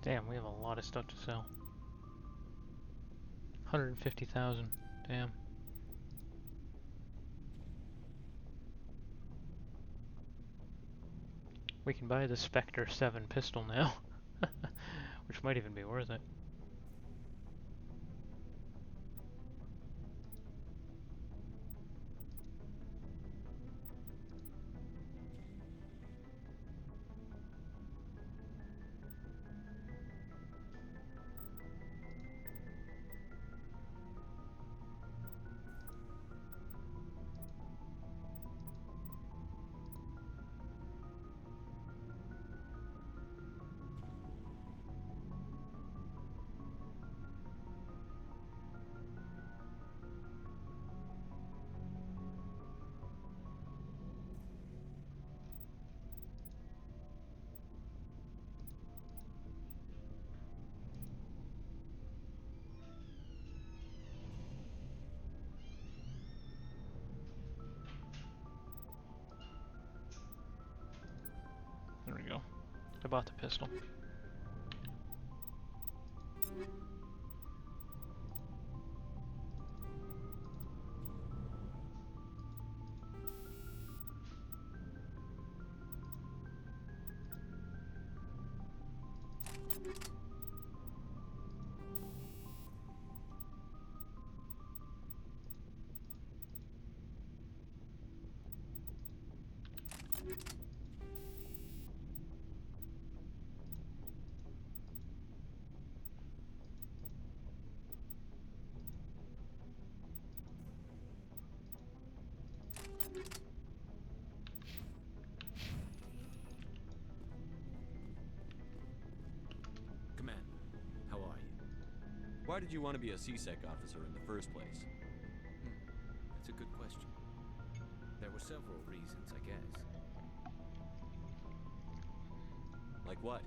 Damn, we have a lot of stuff to sell. 150,000. Damn. We can buy the Spectre 7 pistol now, which might even be worth it. There we go. I bought the pistol. Commander, how are you? Why did you want to be a C-Sec officer in the first place? That's a good question. There were several reasons, I guess. Like what?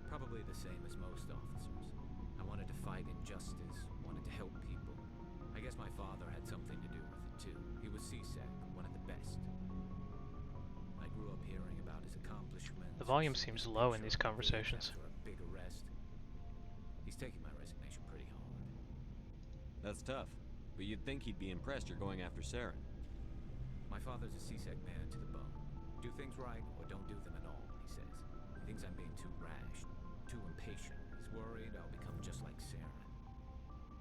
Probably the same as most officers. I wanted to fight injustice, wanted to help people. I guess my father had something to do with it too. He was CSEC, one of the best. I grew up hearing about his accomplishments. The volume seems low in these conversations. After a big arrest. He's taking my resignation pretty hard. That's tough, but you'd think he'd be impressed you're going after Saren. My father's a CSEC man to the bone. Do things right or don't do them at all, he says. He thinks I'm being too rash, too impatient. He's worried I'll become just like Saren.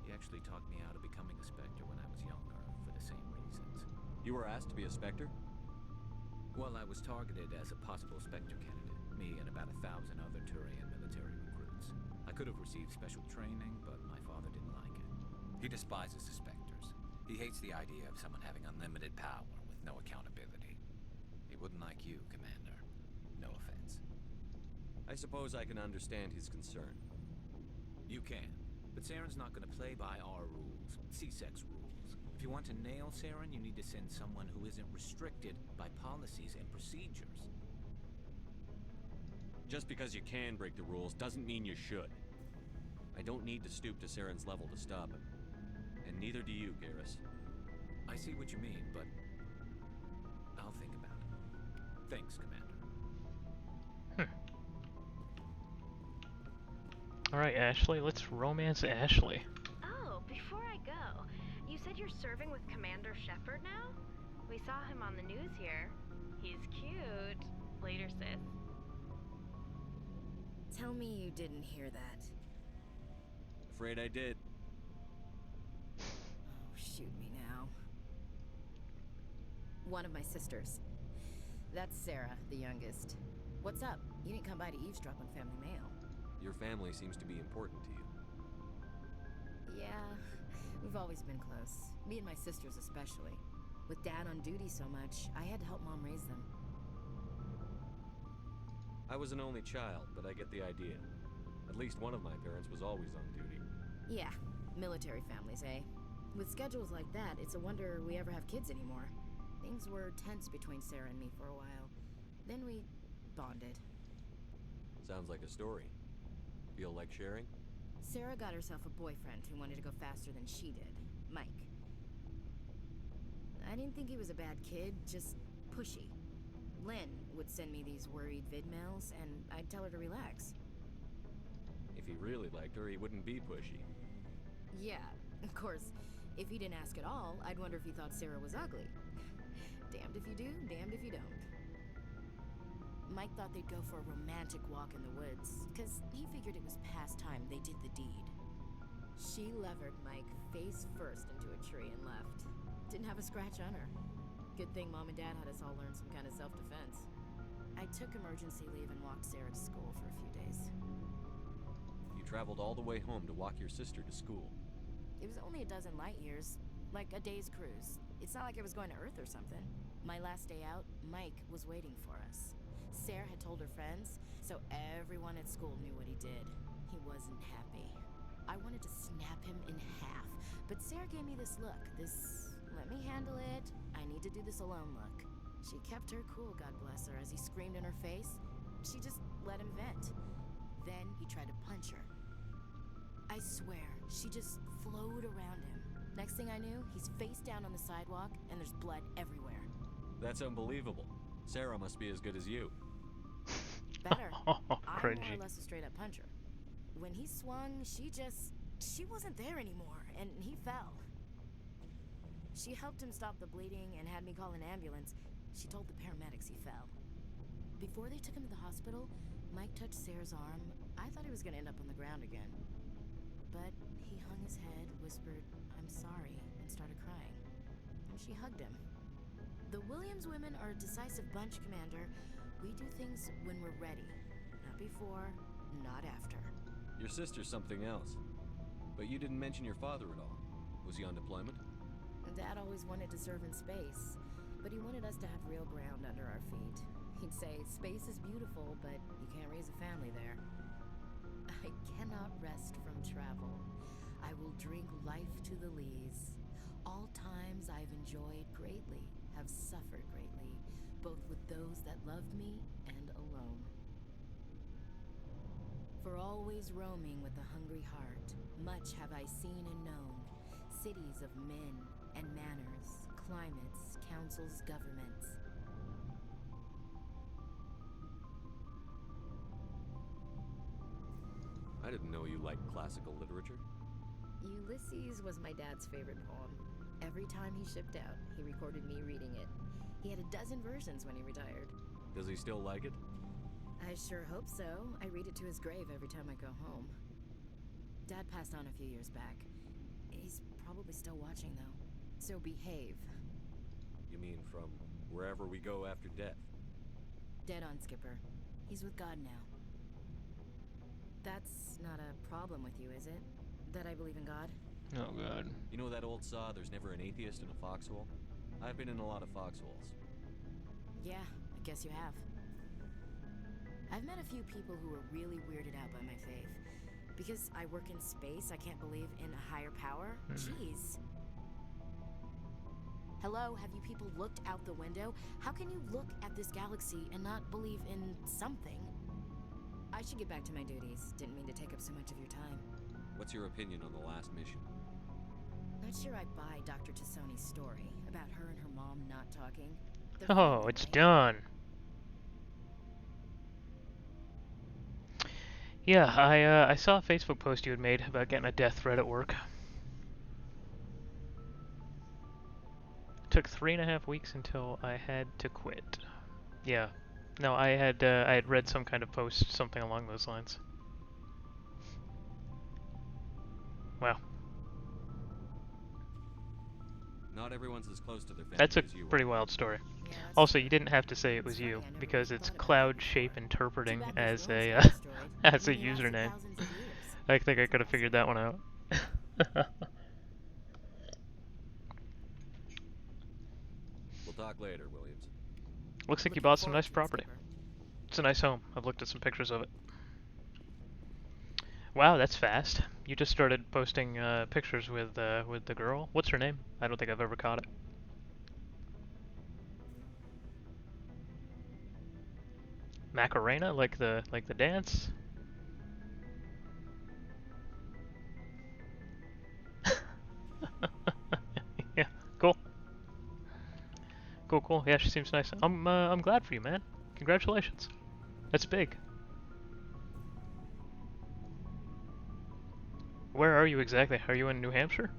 He actually talked me out of becoming a Spectre when I was younger, for the same reasons. You were asked to be a Spectre? Well, I was targeted as a possible Spectre candidate, me and about 1,000 other Turian military recruits. I could have received special training, but my father didn't like it. He despises the Spectres. He hates the idea of someone having unlimited power with no accountability. He wouldn't like you, Commander. No offense. I suppose I can understand his concern. You can. But Saren's not going to play by our rules, CSEC's rules. If you want to nail Saren, you need to send someone who isn't restricted by policies and procedures. Just because you can break the rules doesn't mean you should. I don't need to stoop to Saren's level to stop him. And neither do you, Garrus. I see what you mean, but I'll think about it. Thanks, Commander. Alright, Ashley, let's romance Ashley. Oh, before I go, you said you're serving with Commander Shepard now? We saw him on the news here. He's cute. Later, sis. Tell me you didn't hear that. Afraid I did. Oh, shoot me now. One of my sisters. That's Sarah, the youngest. What's up? You didn't come by to eavesdrop on family mail. Your family seems to be important to you. Yeah, we've always been close. Me and my sisters especially. With Dad on duty so much, I had to help Mom raise them. I was an only child, but I get the idea. At least one of my parents was always on duty. Yeah, military families, eh? With schedules like that, it's a wonder we ever have kids anymore. Things were tense between Sarah and me for a while. Then we bonded. Sounds like a story. Feel like sharing? Sarah got herself a boyfriend who wanted to go faster than she did, Mike. I didn't think he was a bad kid, just pushy. Lynn would send me these worried vidmails, and I'd tell her to relax. If he really liked her, he wouldn't be pushy. Yeah, of course, if he didn't ask at all, I'd wonder if he thought Sarah was ugly. Damned if you do, damned if you don't. Mike thought they'd go for a romantic walk in the woods, because he figured it was past time they did the deed. She levered Mike face first into a tree and left. Didn't have a scratch on her. Good thing Mom and Dad had us all learn some kind of self-defense. I took emergency leave and walked Sarah to school for a few days. You traveled all the way home to walk your sister to school. It was only a dozen light years, like a day's cruise. It's not like I was going to Earth or something. My last day out, Mike was waiting for us. Sarah had told her friends, so everyone at school knew what he did. He wasn't happy. I wanted to snap him in half, but Sarah gave me this look, this let me handle it, I need to do this alone look. She kept her cool, God bless her, as he screamed in her face. She just let him vent. Then he tried to punch her. I swear, she just flowed around him. Next thing I knew, he's face down on the sidewalk, and there's blood everywhere. That's unbelievable. Sarah must be as good as you. Better. I'm more Cringy. or less a straight-up puncher. When he swung, she wasn't there anymore, and he fell. She helped him stop the bleeding and had me call an ambulance. She told the paramedics he fell. Before they took him to the hospital, Mike touched Sarah's arm. I thought he was gonna end up on the ground again. But he hung his head, whispered, "I'm sorry," and started crying. And she hugged him. The Williams women are a decisive bunch, Commander. We do things when we're ready. Not before, not after. Your sister's something else. But you didn't mention your father at all. Was he on deployment? Dad always wanted to serve in space, but he wanted us to have real ground under our feet. He'd say, space is beautiful, but you can't raise a family there. I cannot rest from travel. I will drink life to the lees. All all times I've enjoyed greatly, have suffered greatly, both with those that loved me and alone. For always roaming with a hungry heart, much have I seen and known, cities of men and manners, climates, councils, governments. I didn't know you liked classical literature. Ulysses was my dad's favorite poem. Every time he shipped out, he recorded me reading it. He had a dozen versions when he retired. Does he still like it? I sure hope so. I read it to his grave every time I go home. Dad passed on a few years back. He's probably still watching, though. So behave. You mean from wherever we go after death? Dead on, Skipper. He's with God now. That's not a problem with you, is it? That I believe in God? Oh, God. You know that old saw, there's never an atheist in a foxhole? I've been in a lot of foxholes. Yeah, I guess you have. I've met a few people who are really weirded out by my faith. Because I work in space, I can't believe in a higher power? Jeez. Hello, have you people looked out the window? How can you look at this galaxy and not believe in something? I should get back to my duties. Didn't mean to take up so much of your time. What's your opinion on the last mission? Not sure I buy Dr. Tassoni's story about her and her mom not talking. Oh, it's done. Yeah, I saw a Facebook post you had made about getting a death threat at work. Took 3.5 weeks until I had to quit. Yeah. No, I had read some kind of post, something along those lines. Wow. Not everyone's as close to their family That's a as you pretty are. wild story. Also, you didn't have to say it was you, because it's cloud shape interpreting as a as a username. I think I could have figured that one out. We'll talk later, Williams. Looks like you bought some nice property. It's a nice home. I've looked at some pictures of it. Wow, that's fast. You just started posting pictures with the girl. What's her name? I don't think I've ever caught it. Macarena, like the dance. Yeah, cool. Cool, cool. Yeah, she seems nice. I'm glad for you, man. Congratulations. That's big. Where are you exactly? Are you in New Hampshire?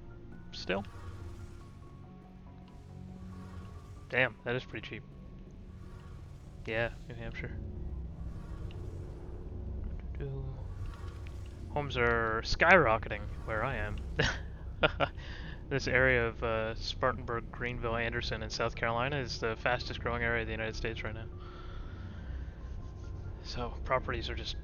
Still? Damn, that is pretty cheap. Yeah, New Hampshire. Homes are skyrocketing where I am. This area of Spartanburg, Greenville, Anderson in South Carolina is the fastest growing area of the United States right now. So properties are just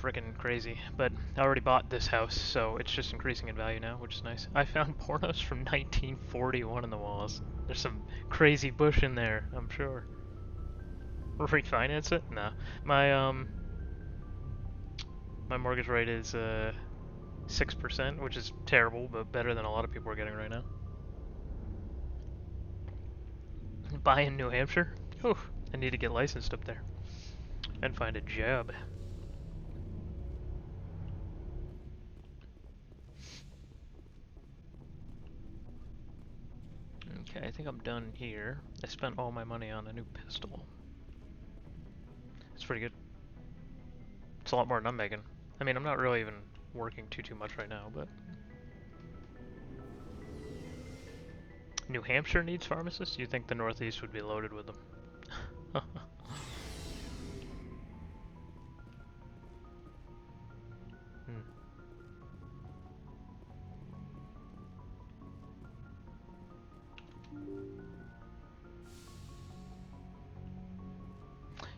freaking crazy. But I already bought this house, so it's just increasing in value now, which is nice. I found pornos from 1941 in the walls. There's some crazy bush in there, I'm sure. Refinance it? No. My mortgage rate is 6%, which is terrible, but better than a lot of people are getting right now. Buy in New Hampshire? Whew, I need to get licensed up there. And find a job. Okay, I think I'm done here. I spent all my money on a new pistol. It's pretty good. It's a lot more than I'm making. I mean, I'm not really even working too much right now, but... New Hampshire needs pharmacists? You think the Northeast would be loaded with them?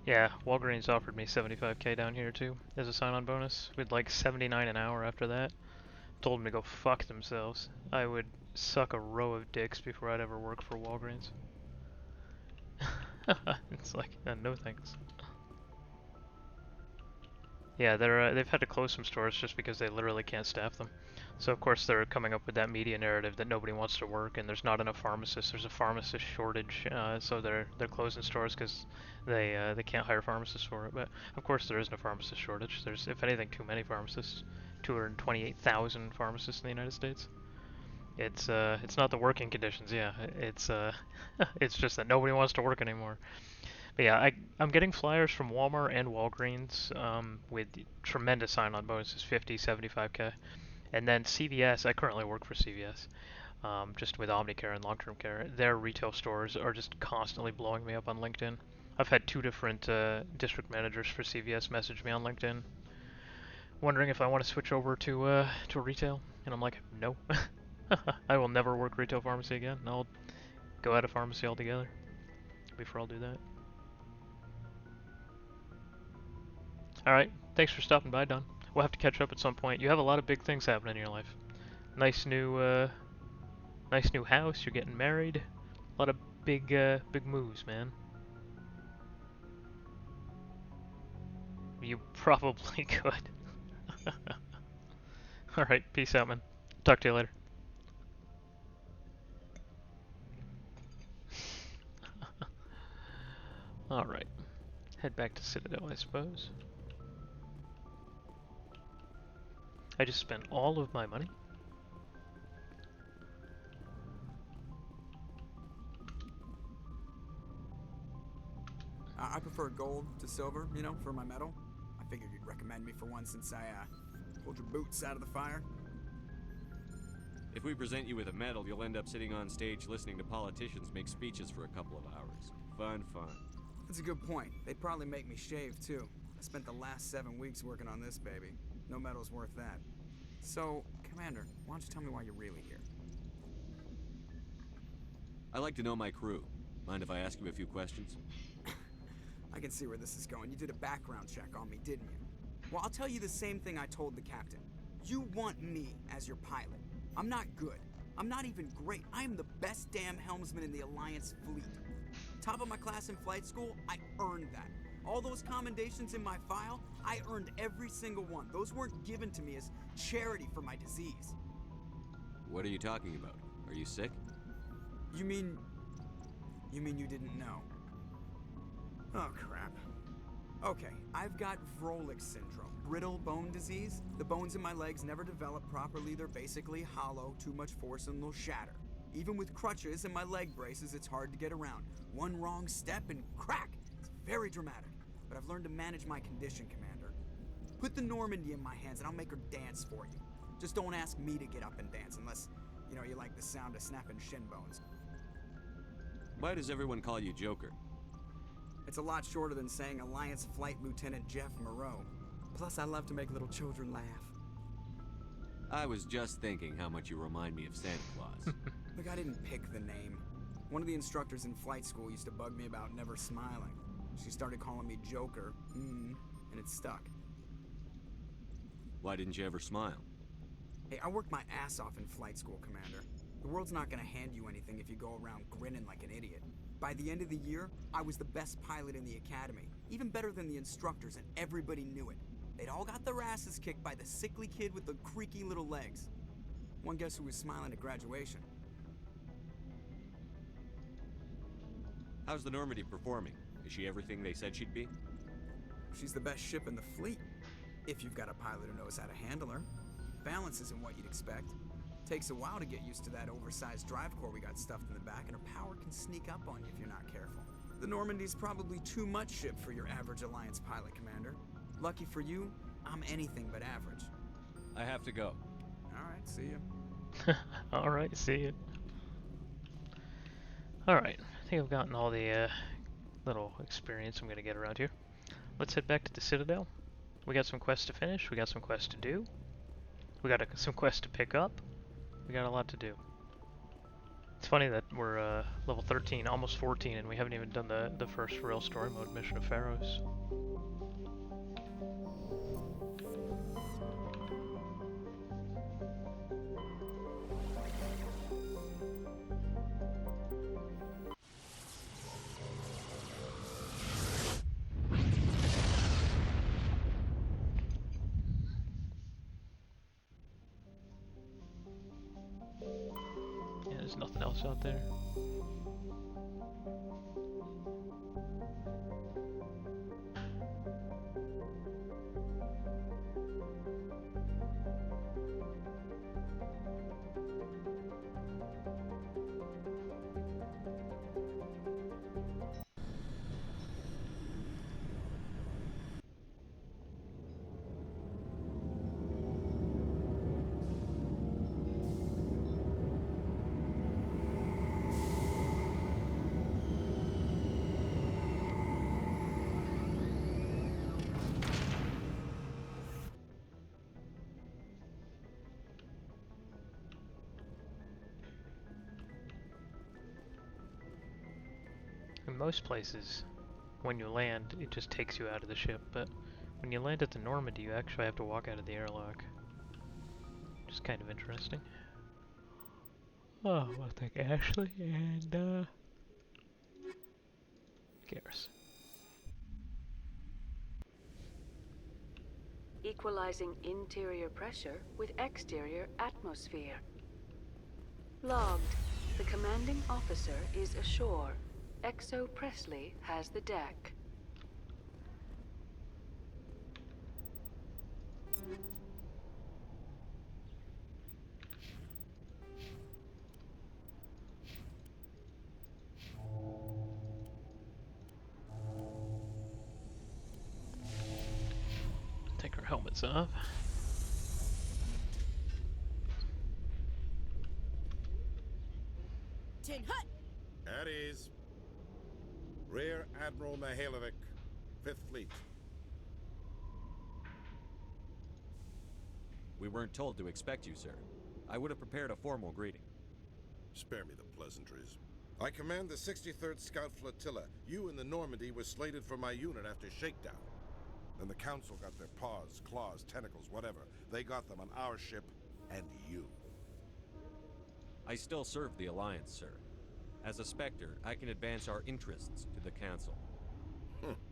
Yeah, Walgreens offered me 75k down here too, as a sign-on bonus, with like 79 an hour after that. Told them to go fuck themselves. I would suck a row of dicks before I'd ever work for Walgreens. It's like, no thanks. Yeah, they've had to close some stores just because they literally can't staff them. So of course they're coming up with that media narrative that nobody wants to work and there's not enough pharmacists. There's a pharmacist shortage, so they're closing stores because they can't hire pharmacists for it. But of course there isn't a pharmacist shortage. There's, if anything, too many pharmacists. 228,000 pharmacists in the United States. It's not the working conditions, yeah. It's just that nobody wants to work anymore. But yeah, I'm getting flyers from Walmart and Walgreens with tremendous sign-on bonuses, 50, 75K. And then CVS, I currently work for CVS, just with Omnicare and long-term care. Their retail stores are just constantly blowing me up on LinkedIn. I've had 2 different district managers for CVS message me on LinkedIn, wondering if I want to switch over to retail, and I'm like, no. I will never work retail pharmacy again. I'll go out of pharmacy altogether before I'll do that. Alright, thanks for stopping by, Don. We'll have to catch up at some point. You have a lot of big things happening in your life. Nice new house, you're getting married. A lot of big moves, man. You probably could. Alright, peace out, man. Talk to you later. Alright. Head back to Citadel, I suppose. I just spent all of my money. I prefer gold to silver, you know, for my medal. I figured you'd recommend me for one since I pulled your boots out of the fire. If we present you with a medal, you'll end up sitting on stage listening to politicians make speeches for a couple of hours. Fun. That's a good point. They'd probably make me shave, too. I spent the last 7 weeks working on this baby. No medal's worth that. So, Commander, why don't you tell me why you're really here? I like to know my crew. Mind if I ask you a few questions? I can see where this is going. You did a background check on me, didn't you? Well, I'll tell you the same thing I told the captain. You want me as your pilot. I'm not good. I'm not even great. I am the best damn helmsman in the Alliance fleet. Top of my class in flight school, I earned that. All those commendations in my file, I earned every single one. Those weren't given to me as charity for my disease. What are you talking about? Are you sick? You mean you didn't know? Oh, crap. Okay, I've got Vrolik syndrome, brittle bone disease. The bones in my legs never develop properly. They're basically hollow, too much force and they'll shatter. Even with crutches and my leg braces, it's hard to get around. One wrong step and crack! It's very dramatic. But I've learned to manage my condition, Commander. Put the Normandy in my hands and I'll make her dance for you. Just don't ask me to get up and dance unless, you know, you like the sound of snapping shin bones. Why does everyone call you Joker? It's a lot shorter than saying Alliance Flight Lieutenant Jeff Moreau. Plus, I love to make little children laugh. I was just thinking how much you remind me of Santa Claus. Look, I didn't pick the name. One of the instructors in flight school used to bug me about never smiling. She started calling me Joker, and it stuck. Why didn't you ever smile? Hey, I worked my ass off in flight school, Commander. The world's not gonna hand you anything if you go around grinning like an idiot. By the end of the year, I was the best pilot in the academy, even better than the instructors, and everybody knew it. They'd all got their asses kicked by the sickly kid with the creaky little legs. One guess who was smiling at graduation? How's the Normandy performing? Is she everything they said she'd be? She's the best ship in the fleet, if you've got a pilot who knows how to handle her. Balance isn't what you'd expect. Takes a while to get used to that oversized drive core we got stuffed in the back, and her power can sneak up on you if you're not careful. The Normandy's probably too much ship for your average Alliance pilot, Commander. Lucky for you, I'm anything but average. I have to go. Alright, see ya. Alright, see ya. Alright, I think I've gotten all the little experience I'm going to get around here. Let's head back to the Citadel. We got some quests to finish, we got some quests to do. We got some quests to pick up. We got a lot to do. It's funny that we're level 13, almost 14, and we haven't even done the first real story mode mission of Pharaohs. there's nothing else out there. In most places, when you land, it just takes you out of the ship, but when you land at the Normandy, you actually have to walk out of the airlock. Which is kind of interesting. Oh, well, thank Ashley and, Garrus. Equalizing interior pressure with exterior atmosphere. Logged. The commanding officer is ashore. Exo Presley has the deck. Take our helmets off. Tin Hut! At ease. Rear Admiral Mihailovic, 5th Fleet. We weren't told to expect you, sir. I would have prepared a formal greeting. Spare me the pleasantries. I command the 63rd Scout Flotilla. You and the Normandy were slated for my unit after shakedown. Then the Council got their paws, claws, tentacles, whatever. They got them on our ship and you. I still serve the Alliance, sir. As a Spectre, I can advance our interests to the Council.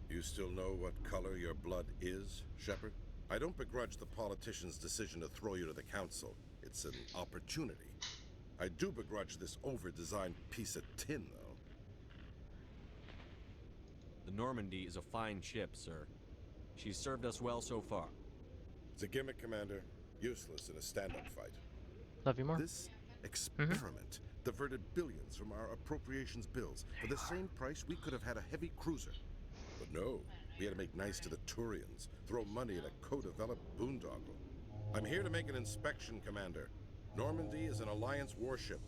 You still know what color your blood is, Shepard? I don't begrudge the politician's decision to throw you to the Council. It's an opportunity. I do begrudge this over-designed piece of tin, though. The Normandy is a fine ship, sir. She's served us well so far. It's a gimmick, Commander. Useless in a stand-up fight. Love you more. This experiment diverted billions from our appropriations bills. For the same price, we could have had a heavy cruiser. But no, we had to make nice to the Turians, throw money at a co-developed boondoggle. I'm here to make an inspection, Commander. Normandy is an Alliance warship.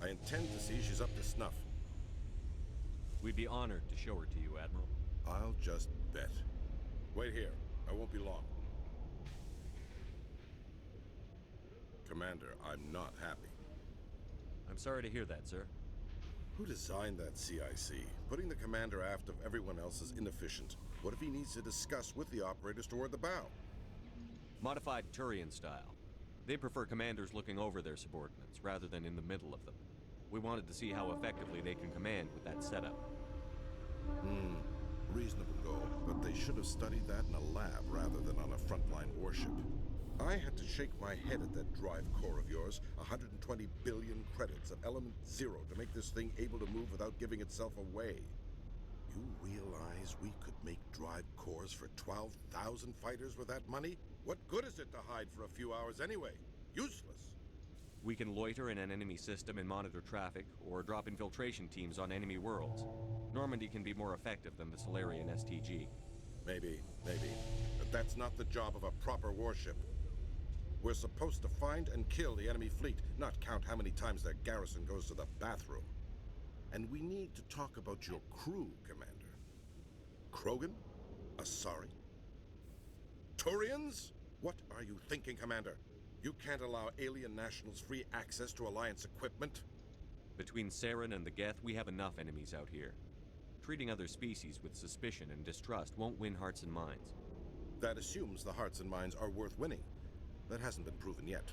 I intend to see she's up to snuff. We'd be honored to show her to you, Admiral. I'll just bet. Wait here. I won't be long. Commander, I'm not happy. I'm sorry to hear that, sir. Who designed that CIC? Putting the commander aft of everyone else is inefficient. What if he needs to discuss with the operators toward the bow? Modified Turian style. They prefer commanders looking over their subordinates, rather than in the middle of them. We wanted to see how effectively they can command with that setup. Reasonable goal, but they should have studied that in a lab rather than on a frontline warship. I had to shake my head at that drive core of yours. 120 billion credits of element 0 to make this thing able to move without giving itself away. You realize we could make drive cores for 12,000 fighters with that money? What good is it to hide for a few hours anyway? Useless. We can loiter in an enemy system and monitor traffic, or drop infiltration teams on enemy worlds. Normandy can be more effective than the Solarian STG. Maybe. But that's not the job of a proper warship. We're supposed to find and kill the enemy fleet, not count how many times their garrison goes to the bathroom. And we need to talk about your crew, Commander. Krogan? Asari? Turians? What are you thinking, Commander? You can't allow alien nationals free access to Alliance equipment? Between Saren and the Geth, we have enough enemies out here. Treating other species with suspicion and distrust won't win hearts and minds. That assumes the hearts and minds are worth winning. That hasn't been proven yet.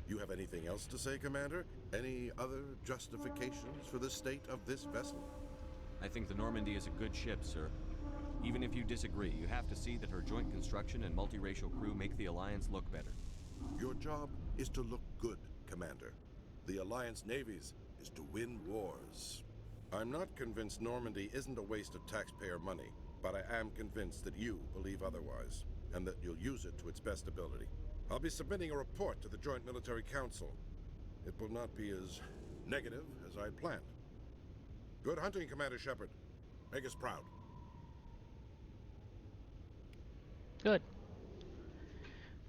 You have anything else to say, Commander? Any other justifications for the state of this vessel? I think the Normandy is a good ship, sir. Even if you disagree, you have to see that her joint construction and multiracial crew make the Alliance look better. Your job is to look good, Commander. the Alliance navies is to win wars. I'm not convinced Normandy isn't a waste of taxpayer money, but I am convinced that you believe otherwise, and that you'll use it to its best ability. I'll be submitting a report to the Joint Military Council. It will not be as negative as I planned. Good hunting, Commander Shepard. Make us proud. Good.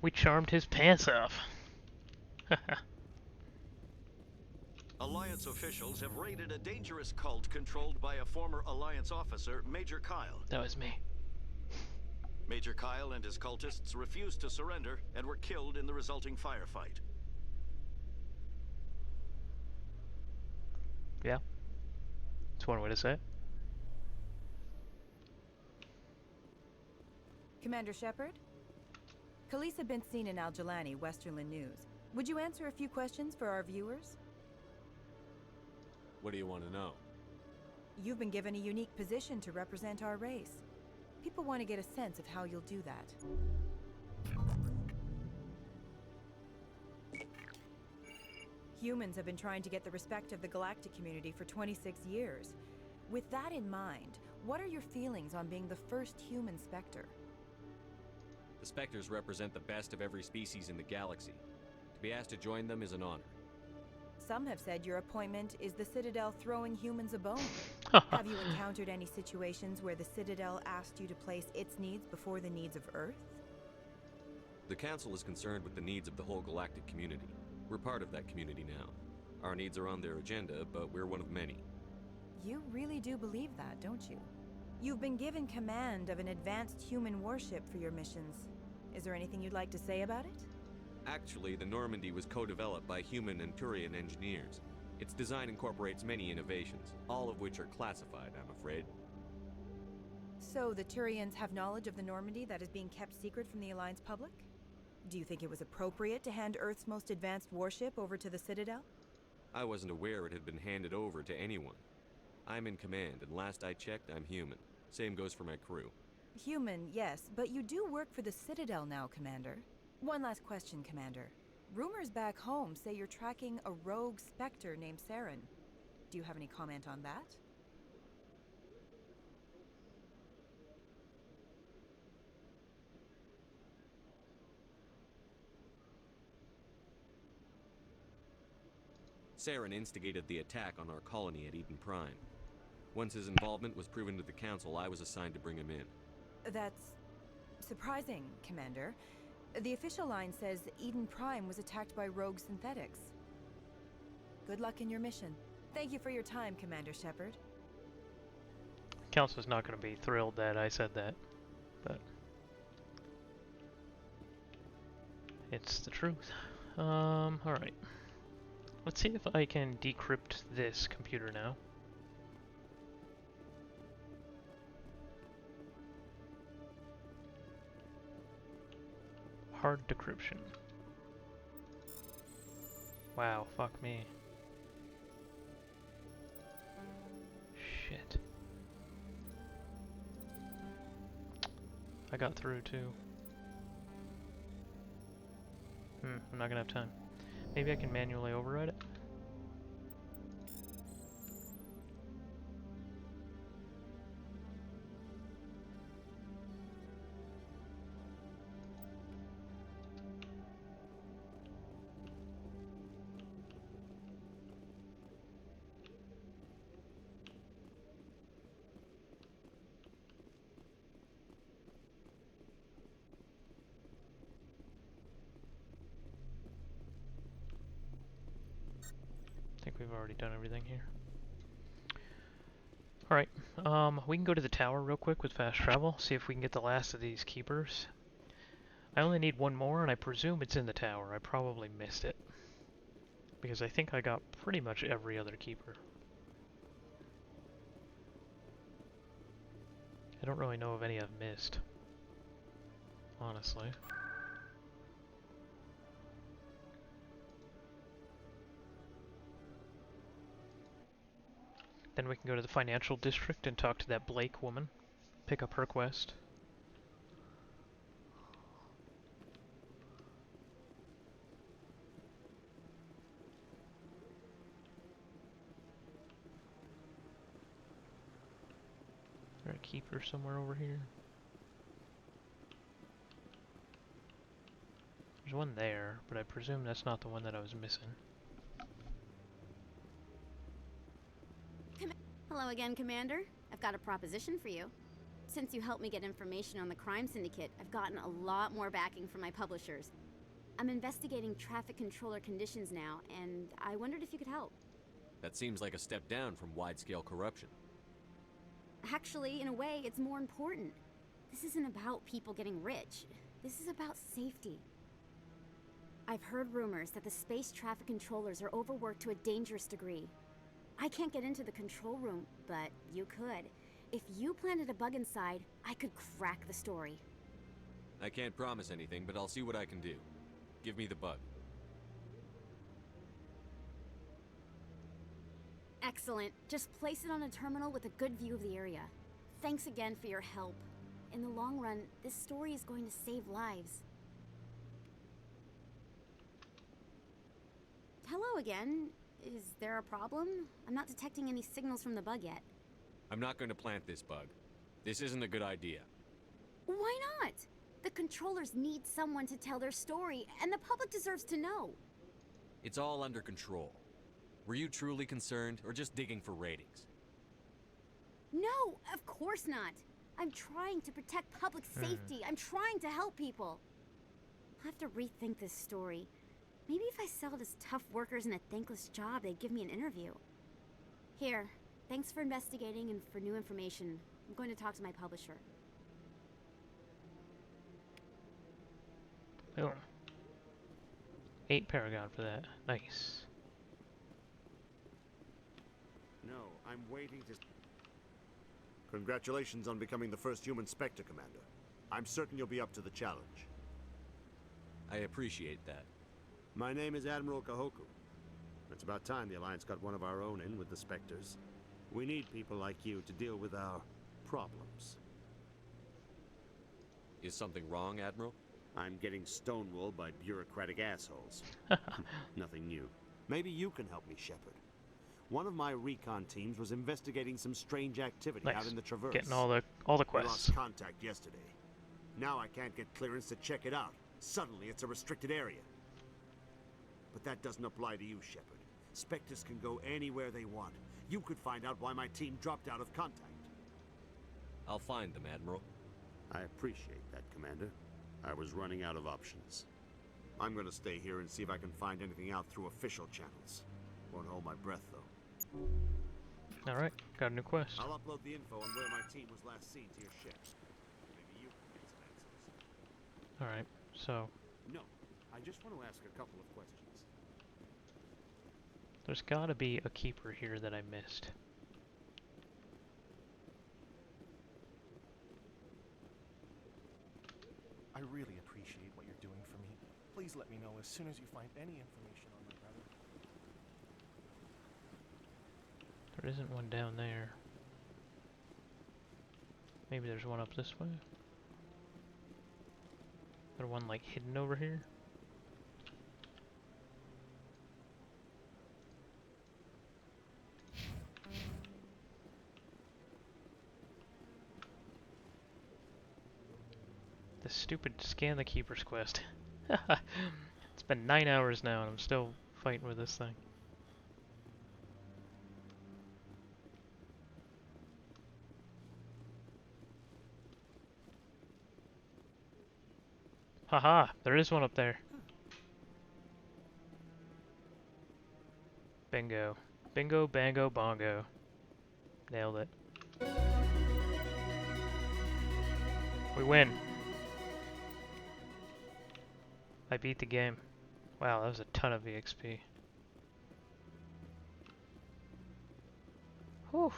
We charmed his pants off. Alliance officials have raided a dangerous cult controlled by a former Alliance officer, Major Kyle. That was me. Major Kyle and his cultists refused to surrender and were killed in the resulting firefight. Yeah. That's one way to say it. Commander Shepard? Khaleesa been seen in Al-Jalani, Westerland News. Would you answer a few questions for our viewers? What do you want to know? You've been given a unique position to represent our race. People want to get a sense of how you'll do that. Humans have been trying to get the respect of the galactic community for 26 years. With that in mind, what are your feelings on being the first human Spectre? The Spectres represent the best of every species in the galaxy. To be asked to join them is an honor. Some have said your appointment is the Citadel throwing humans a bone. Have you encountered any situations where the Citadel asked you to place its needs before the needs of Earth? The Council is concerned with the needs of the whole galactic community. We're part of that community now. Our needs are on their agenda, but we're one of many. You really do believe that, don't you? You've been given command of an advanced human warship for your missions. Is there anything you'd like to say about it? Actually, the Normandy was co-developed by human and Turian engineers. Its design incorporates many innovations, all of which are classified, I'm afraid. So the Turians have knowledge of the Normandy that is being kept secret from the Alliance public? Do you think it was appropriate to hand Earth's most advanced warship over to the Citadel? I wasn't aware it had been handed over to anyone. I'm in command, and last I checked, I'm human. Same goes for my crew. Human, yes, but you do work for the Citadel now, Commander. One last question, Commander. Rumors back home say you're tracking a rogue Spectre named Saren. Do you have any comment on that? Saren instigated the attack on our colony at Eden Prime. Once his involvement was proven to the Council, I was assigned to bring him in. That's surprising, Commander. The official line says Eden Prime was attacked by rogue synthetics. Good luck in your mission. Thank you for your time, Commander Shepard. Council's not going to be thrilled that I said that, but it's the truth. Alright. Let's see if I can decrypt this computer now. Hard decryption. Wow, fuck me. Shit. I got through too. I'm not gonna have time. Maybe I can manually override it. I think we've already done everything here. Alright, we can go to the tower real quick with fast travel, see if we can get the last of these keepers. I only need one more, and I presume it's in the tower. I probably missed it, because I think I got pretty much every other keeper. I don't really know of any I've missed, honestly. Then we can go to the financial district and talk to that Blake woman. Pick up her quest. there a keeper somewhere over here? There's one there, but I presume that's not the one that I was missing. Hello again, Commander. I've got a proposition for you. Since you helped me get information on the crime syndicate, I've gotten a lot more backing from my publishers. I'm investigating traffic controller conditions now, and I wondered if you could help. That seems like a step down from wide-scale corruption. Actually, in a way, it's more important. This isn't about people getting rich. This is about safety. I've heard rumors that the space traffic controllers are overworked to a dangerous degree. I can't get into the control room, but you could. If you planted a bug inside, I could crack the story. I can't promise anything, but I'll see what I can do. Give me the bug. Excellent. Just place it on a terminal with a good view of the area. Thanks again for your help. In the long run, this story is going to save lives. Hello again. Is there a problem? I'm not detecting any signals from the bug yet. I'm not going to plant this bug. This isn't a good idea. Why not? The controllers need someone to tell their story, and the public deserves to know. It's all under control. Were you truly concerned, or just digging for ratings? No, of course not. I'm trying to protect public safety. I'm trying to help people. I'll have to rethink this story. Maybe if I sell it as tough workers in a thankless job, they'd give me an interview. Here, thanks for investigating and for new information. I'm going to talk to my publisher. Boom. 8 Paragon for that. Nice. No, I'm waiting to... Congratulations on becoming the first human Spectre, Commander. I'm certain you'll be up to the challenge. I appreciate that. My name is Admiral Kahoku. It's about time the Alliance got one of our own in with the Spectres. We need people like you to deal with our problems. Is something wrong, Admiral? I'm getting stonewalled by bureaucratic assholes. Nothing new. Maybe you can help me, Shepard. One of my recon teams was investigating some strange activity out in the Traverse. Getting all the quests. We lost contact yesterday. Now I can't get clearance to check it out. Suddenly it's a restricted area. But that doesn't apply to you, Shepard. Spectres can go anywhere they want. You could find out why my team dropped out of contact. I'll find them, Admiral. I appreciate that, Commander. I was running out of options. I'm going to stay here and see if I can find anything out through official channels. Won't hold my breath, though. Alright, got a new quest. I'll upload the info on where my team was last seen to your ship. Maybe you can get some answers. Alright, so... No, I just want to ask a couple of questions. There's gotta be a keeper here that I missed. I really appreciate what you're doing for me. Please let me know as soon as you find any information on my brother. There isn't one down there. Maybe there's one up this way. Is there one like hidden over here? The stupid scan the keeper's quest. It's been 9 hours now and I'm still fighting with this thing. Haha, there is one up there. Bingo. Bingo, bango, bongo. Nailed it. We win. I beat the game. Wow, that was a ton of EXP. Whew.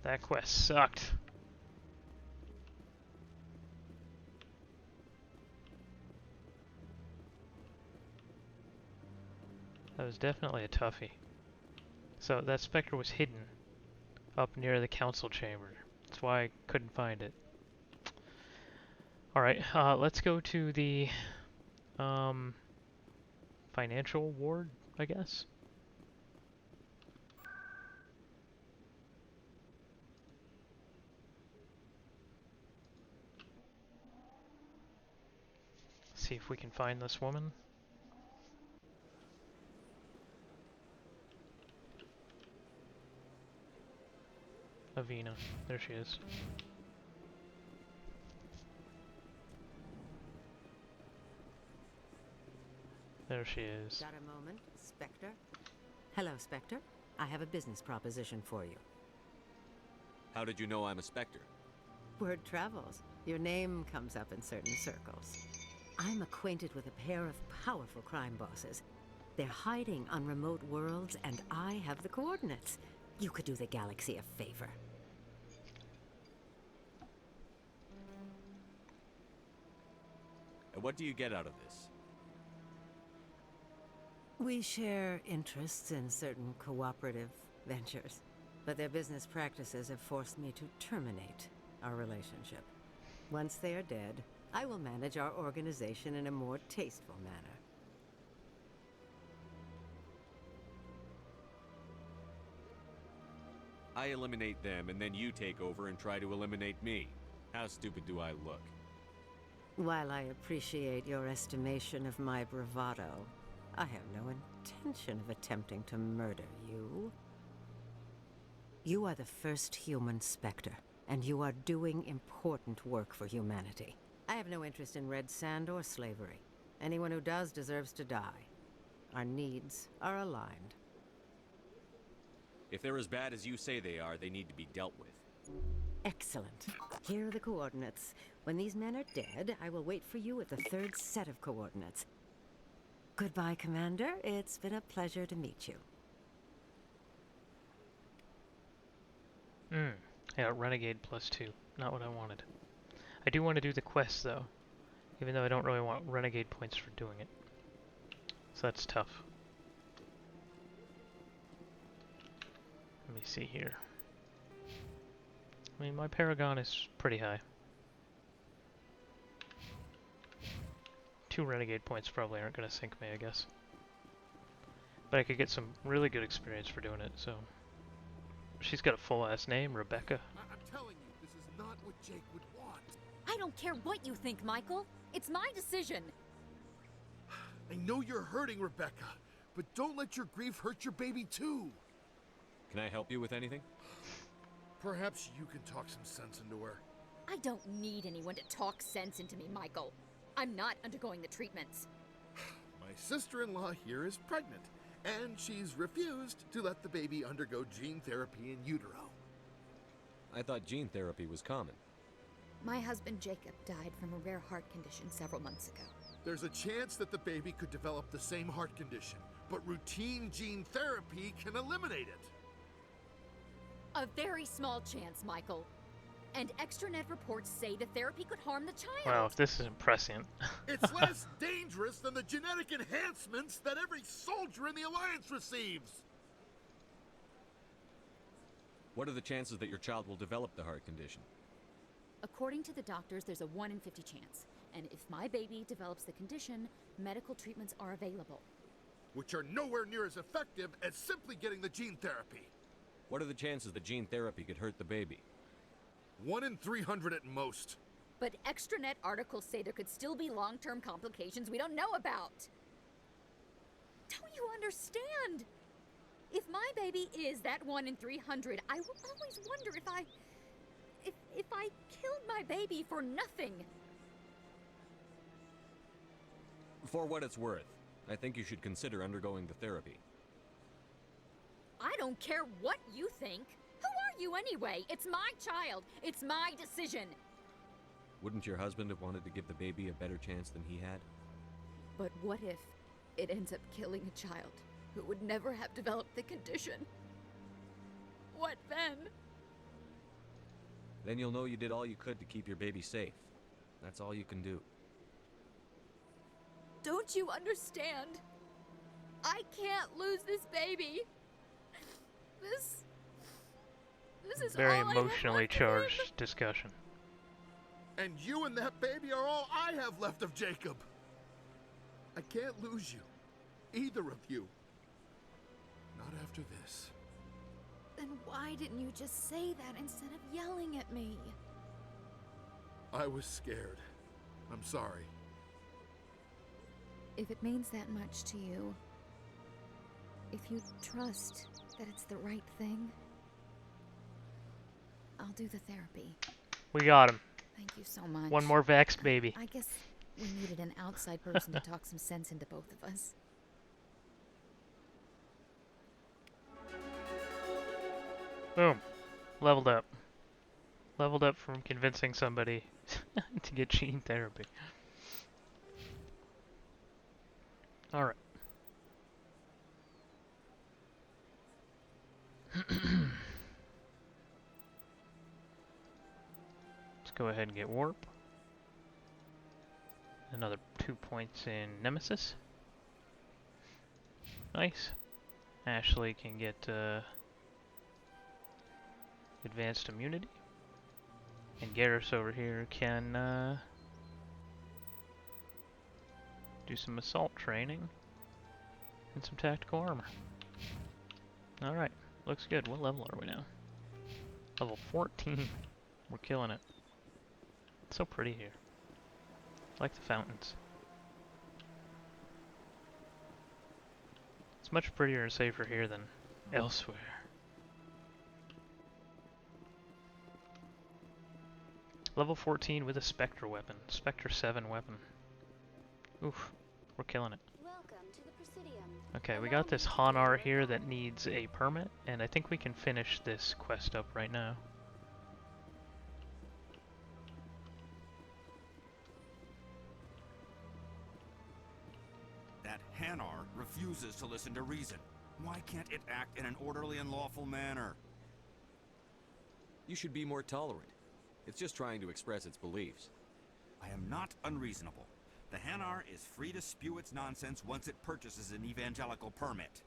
That quest sucked. That was definitely a toughie. So that Spectre was hidden up near the council chamber. That's why I couldn't find it. Alright, let's go to the financial ward, I guess. see if we can find this woman. Avina. There she is. There she is. Got a moment, Spectre? Hello, Spectre. I have a business proposition for you. How did you know I'm a Spectre? Word travels. Your name comes up in certain circles. I'm acquainted with a pair of powerful crime bosses. They're hiding on remote worlds, and I have the coordinates. You could do the galaxy a favor. And what do you get out of this? We share interests in certain cooperative ventures, but their business practices have forced me to terminate our relationship. Once they are dead, I will manage our organization in a more tasteful manner. I eliminate them, and then you take over and try to eliminate me. How stupid do I look? While I appreciate your estimation of my bravado, I have no intention of attempting to murder you. You are the first human Spectre, and you are doing important work for humanity. I have no interest in red sand or slavery. Anyone who does deserves to die. Our needs are aligned. If they're as bad as you say they are, they need to be dealt with. Excellent. Here are the coordinates. When these men are dead, I will wait for you at the third set of coordinates. Goodbye, Commander. It's been a pleasure to meet you. Yeah, Renegade +2. Not what I wanted. I do want to do the quest, though. Even though I don't really want Renegade points for doing it. So that's tough. Let me see here. I mean, my Paragon is pretty high. 2 Renegade points probably aren't going to sink me, I guess. But I could get some really good experience for doing it, so... She's got a full-ass name, Rebecca. I'm telling you, this is not what Jake would want. I don't care what you think, Michael. It's my decision. I know you're hurting, Rebecca, but don't let your grief hurt your baby, too. Can I help you with anything? Perhaps you can talk some sense into her. I don't need anyone to talk sense into me, Michael. I'm not undergoing the treatments. My sister-in-law here is pregnant, and she's refused to let the baby undergo gene therapy in utero. I thought gene therapy was common. My husband Jacob died from a rare heart condition several months ago. There's a chance that the baby could develop the same heart condition, but routine gene therapy can eliminate it. A very small chance, Michael. And extranet reports say the therapy could harm the child. Wow, if this isn't prescient. It's less dangerous than the genetic enhancements that every soldier in the Alliance receives. What are the chances that your child will develop the heart condition? According to the doctors, there's a 1 in 50 chance. And if my baby develops the condition, medical treatments are available. Which are nowhere near as effective as simply getting the gene therapy. What are the chances that gene therapy could hurt the baby? 1 in 300 at most. But extranet articles say there could still be long-term complications we don't know about. Don't you understand? If my baby is that 1 in 300, I will always wonder if I killed my baby for nothing. For what it's worth, I think you should consider undergoing the therapy. I don't care what you think. Who are you anyway? It's my child. It's my decision. Wouldn't your husband have wanted to give the baby a better chance than he had? But what if it ends up killing a child who would never have developed the condition? What then? Then you'll know you did all you could to keep your baby safe. That's all you can do. Don't you understand? I can't lose this baby. This is Very all emotionally charged discussion. And you and that baby are all I have left of Jacob. I can't lose you. Either of you. Not after this. Then why didn't you just say that instead of yelling at me? I was scared. I'm sorry. If it means that much to you, if you trust that it's the right thing, I'll do the therapy. We got him. Thank you so much. One more Vax, baby. I guess we needed an outside person to talk some sense into both of us. Boom. Leveled up. Leveled up from convincing somebody to get gene therapy. Alright. Let's go ahead and get warp. Another 2 points in Nemesis. Nice. Ashley can get advanced immunity. And Garrus over here can do some assault training and some tactical armor. Alright, looks good. What level are we now? Level 14. We're killing it. It's so pretty here. I like the fountains. It's much prettier and safer here than elsewhere. Level 14 with a Spectre weapon. Spectre 7 weapon. Oof. We're killing it. Welcome to the Presidium. Okay, we got this Hanar here that needs a permit, and I think we can finish this quest up right now. That Hanar refuses to listen to reason. Why can't it act in an orderly and lawful manner? You should be more tolerant. It's just trying to express its beliefs. I am not unreasonable. The Hanar is free to spew its nonsense once it purchases an evangelical permit.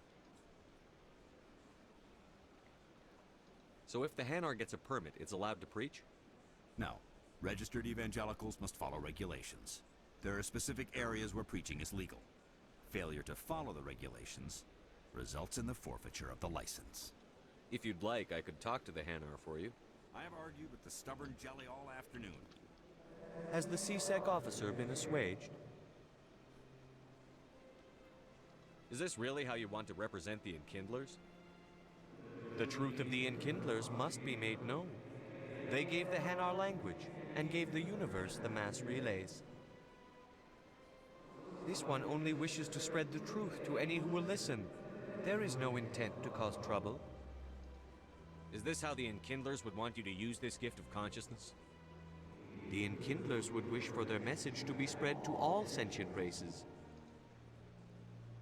So if the Hanar gets a permit, it's allowed to preach? No. Registered evangelicals must follow regulations. There are specific areas where preaching is legal. Failure to follow the regulations results in the forfeiture of the license. If you'd like, I could talk to the Hanar for you. I have argued with the stubborn jelly all afternoon. Has the CSEC officer been assuaged? Is this really how you want to represent the Enkindlers? The truth of the Enkindlers must be made known. They gave the Hanar language, and gave the universe the mass relays. This one only wishes to spread the truth to any who will listen. There is no intent to cause trouble. Is this how the Enkindlers would want you to use this gift of consciousness? The Enkindlers would wish for their message to be spread to all sentient races.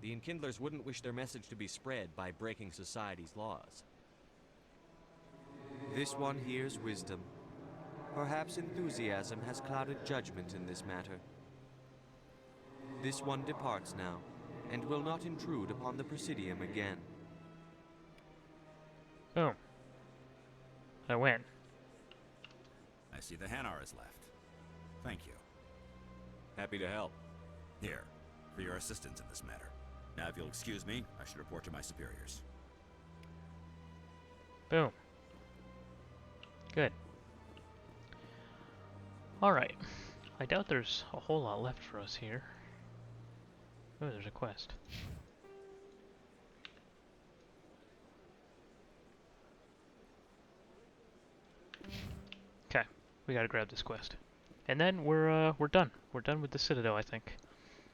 The Enkindlers wouldn't wish their message to be spread by breaking society's laws. This one hears wisdom. Perhaps enthusiasm has clouded judgment in this matter. This one departs now, and will not intrude upon the Presidium again. Boom. I win. I see the Hanar is left. Thank you. Happy to help. Here, for your assistance in this matter. Now, if you'll excuse me, I should report to my superiors. Boom. Good. Alright. I doubt there's a whole lot left for us here. Oh, there's a quest. Okay, we gotta grab this quest. And then we're done. We're done with the Citadel, I think.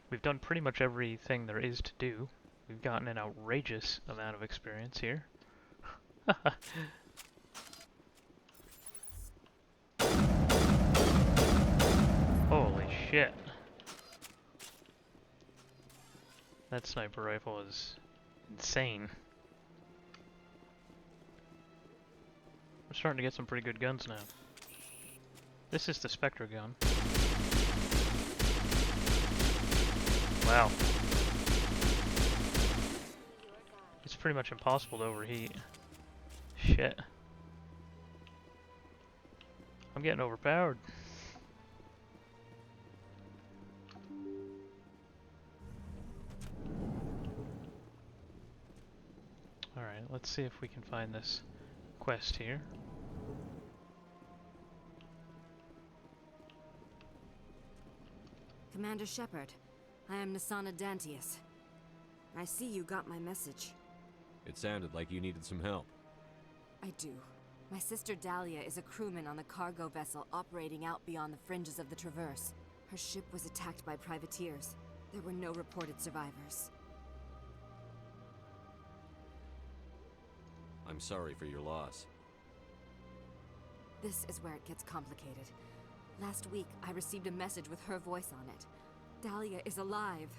We've done pretty much everything there is to do. We've gotten an outrageous amount of experience here. Holy shit. That sniper rifle is insane. We're starting to get some pretty good guns now. This is the Spectre gun. Wow. It's pretty much impossible to overheat. Shit. I'm getting overpowered. Alright, let's see if we can find this quest here. Commander Shepard, I am Nasana Dantius. I see you got my message. It sounded like you needed some help. I do. My sister Dahlia is a crewman on the cargo vessel operating out beyond the fringes of the Traverse. Her ship was attacked by privateers. There were no reported survivors. I'm sorry for your loss. This is where it gets complicated. Last week, I received a message with her voice on it. Dahlia is alive.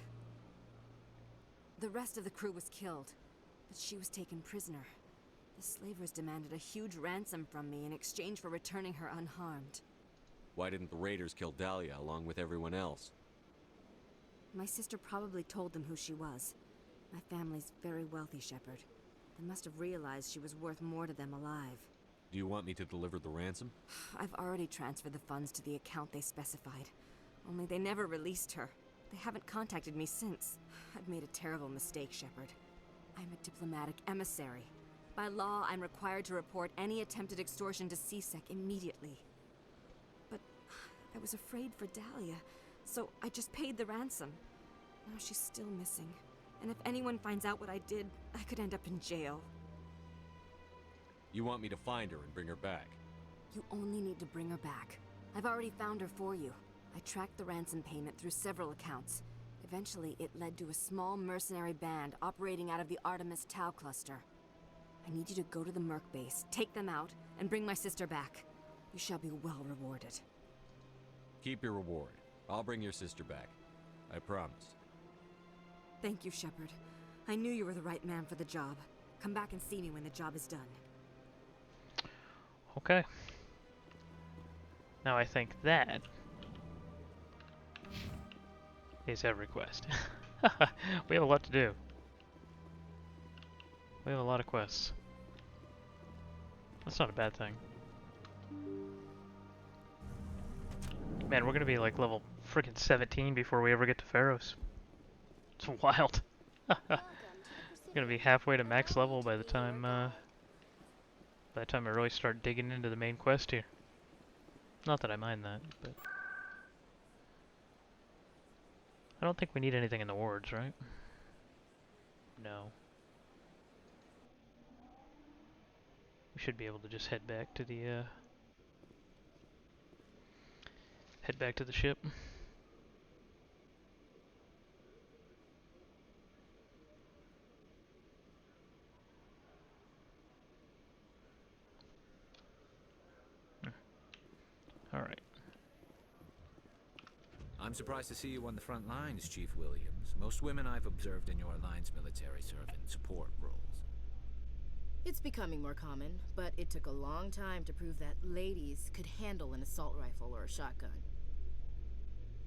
The rest of the crew was killed, but she was taken prisoner. The slavers demanded a huge ransom from me in exchange for returning her unharmed. Why didn't the raiders kill Dahlia along with everyone else? My sister probably told them who she was. My family's very wealthy, Shepard. They must have realized she was worth more to them alive. Do you want me to deliver the ransom? I've already transferred the funds to the account they specified. Only they never released her. They haven't contacted me since. I've made a terrible mistake, Shepard. I'm a diplomatic emissary. By law, I'm required to report any attempted extortion to CSEC immediately. But I was afraid for Dahlia, so I just paid the ransom. Now she's still missing. And if anyone finds out what I did, I could end up in jail. You want me to find her and bring her back? You only need to bring her back. I've already found her for you. I tracked the ransom payment through several accounts. Eventually, it led to a small mercenary band operating out of the Artemis Tau cluster. I need you to go to the Merc base, take them out, and bring my sister back. You shall be well rewarded. Keep your reward. I'll bring your sister back. I promise. Thank you, Shepard. I knew you were the right man for the job. Come back and see me when the job is done. Okay. Now I think that is every quest. We have a lot to do. We have a lot of quests. That's not a bad thing. Man, we're gonna be like level freaking 17 before we ever get to Pharaohs. It's wild. Gonna be halfway to max level by the time I really start digging into the main quest here. Not that I mind that, but I don't think we need anything in the wards, right? No. We should be able to just head back to the ship. All right. I'm surprised to see you on the front lines, Chief Williams. Most women I've observed in your Alliance military serve in support roles. It's becoming more common, but it took a long time to prove that ladies could handle an assault rifle or a shotgun.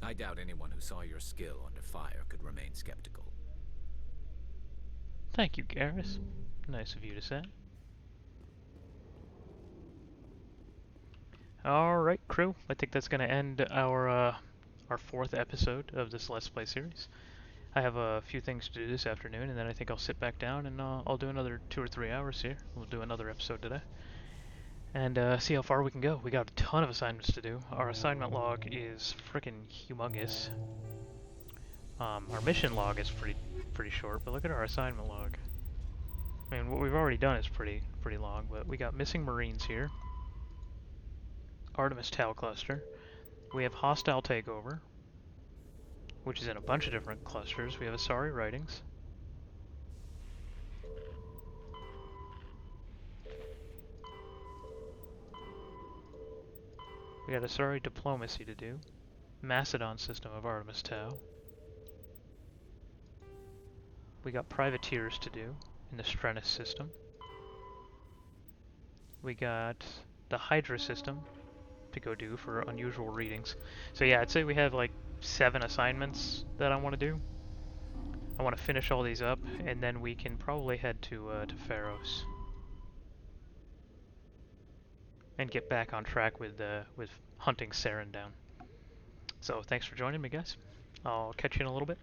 I doubt anyone who saw your skill under fire could remain skeptical. Thank you, Garrus. Nice of you to say. Alright, crew. I think that's going to end our fourth episode of this Let's Play series. I have a few things to do this afternoon, and then I think I'll sit back down and I'll do another 2 or 3 hours here. We'll do another episode today. And see how far we can go. We got a ton of assignments to do. Our assignment log is freaking humongous. Our mission log is pretty short, but look at our assignment log. I mean, what we've already done is pretty long, but we got missing Marines here. Artemis Tau cluster. We have hostile takeover, which is in a bunch of different clusters. We have Asari writings. We got Asari diplomacy to do. Macedon system of Artemis Tau. We got privateers to do in the Strenus system. We got the Hydra system to go do for unusual readings. So yeah, I'd say we have like 7 assignments that I want to do. I want to finish all these up, and then we can probably head to Pharaohs and get back on track with hunting Saren down. So thanks for joining me, guys. I'll catch you in a little bit.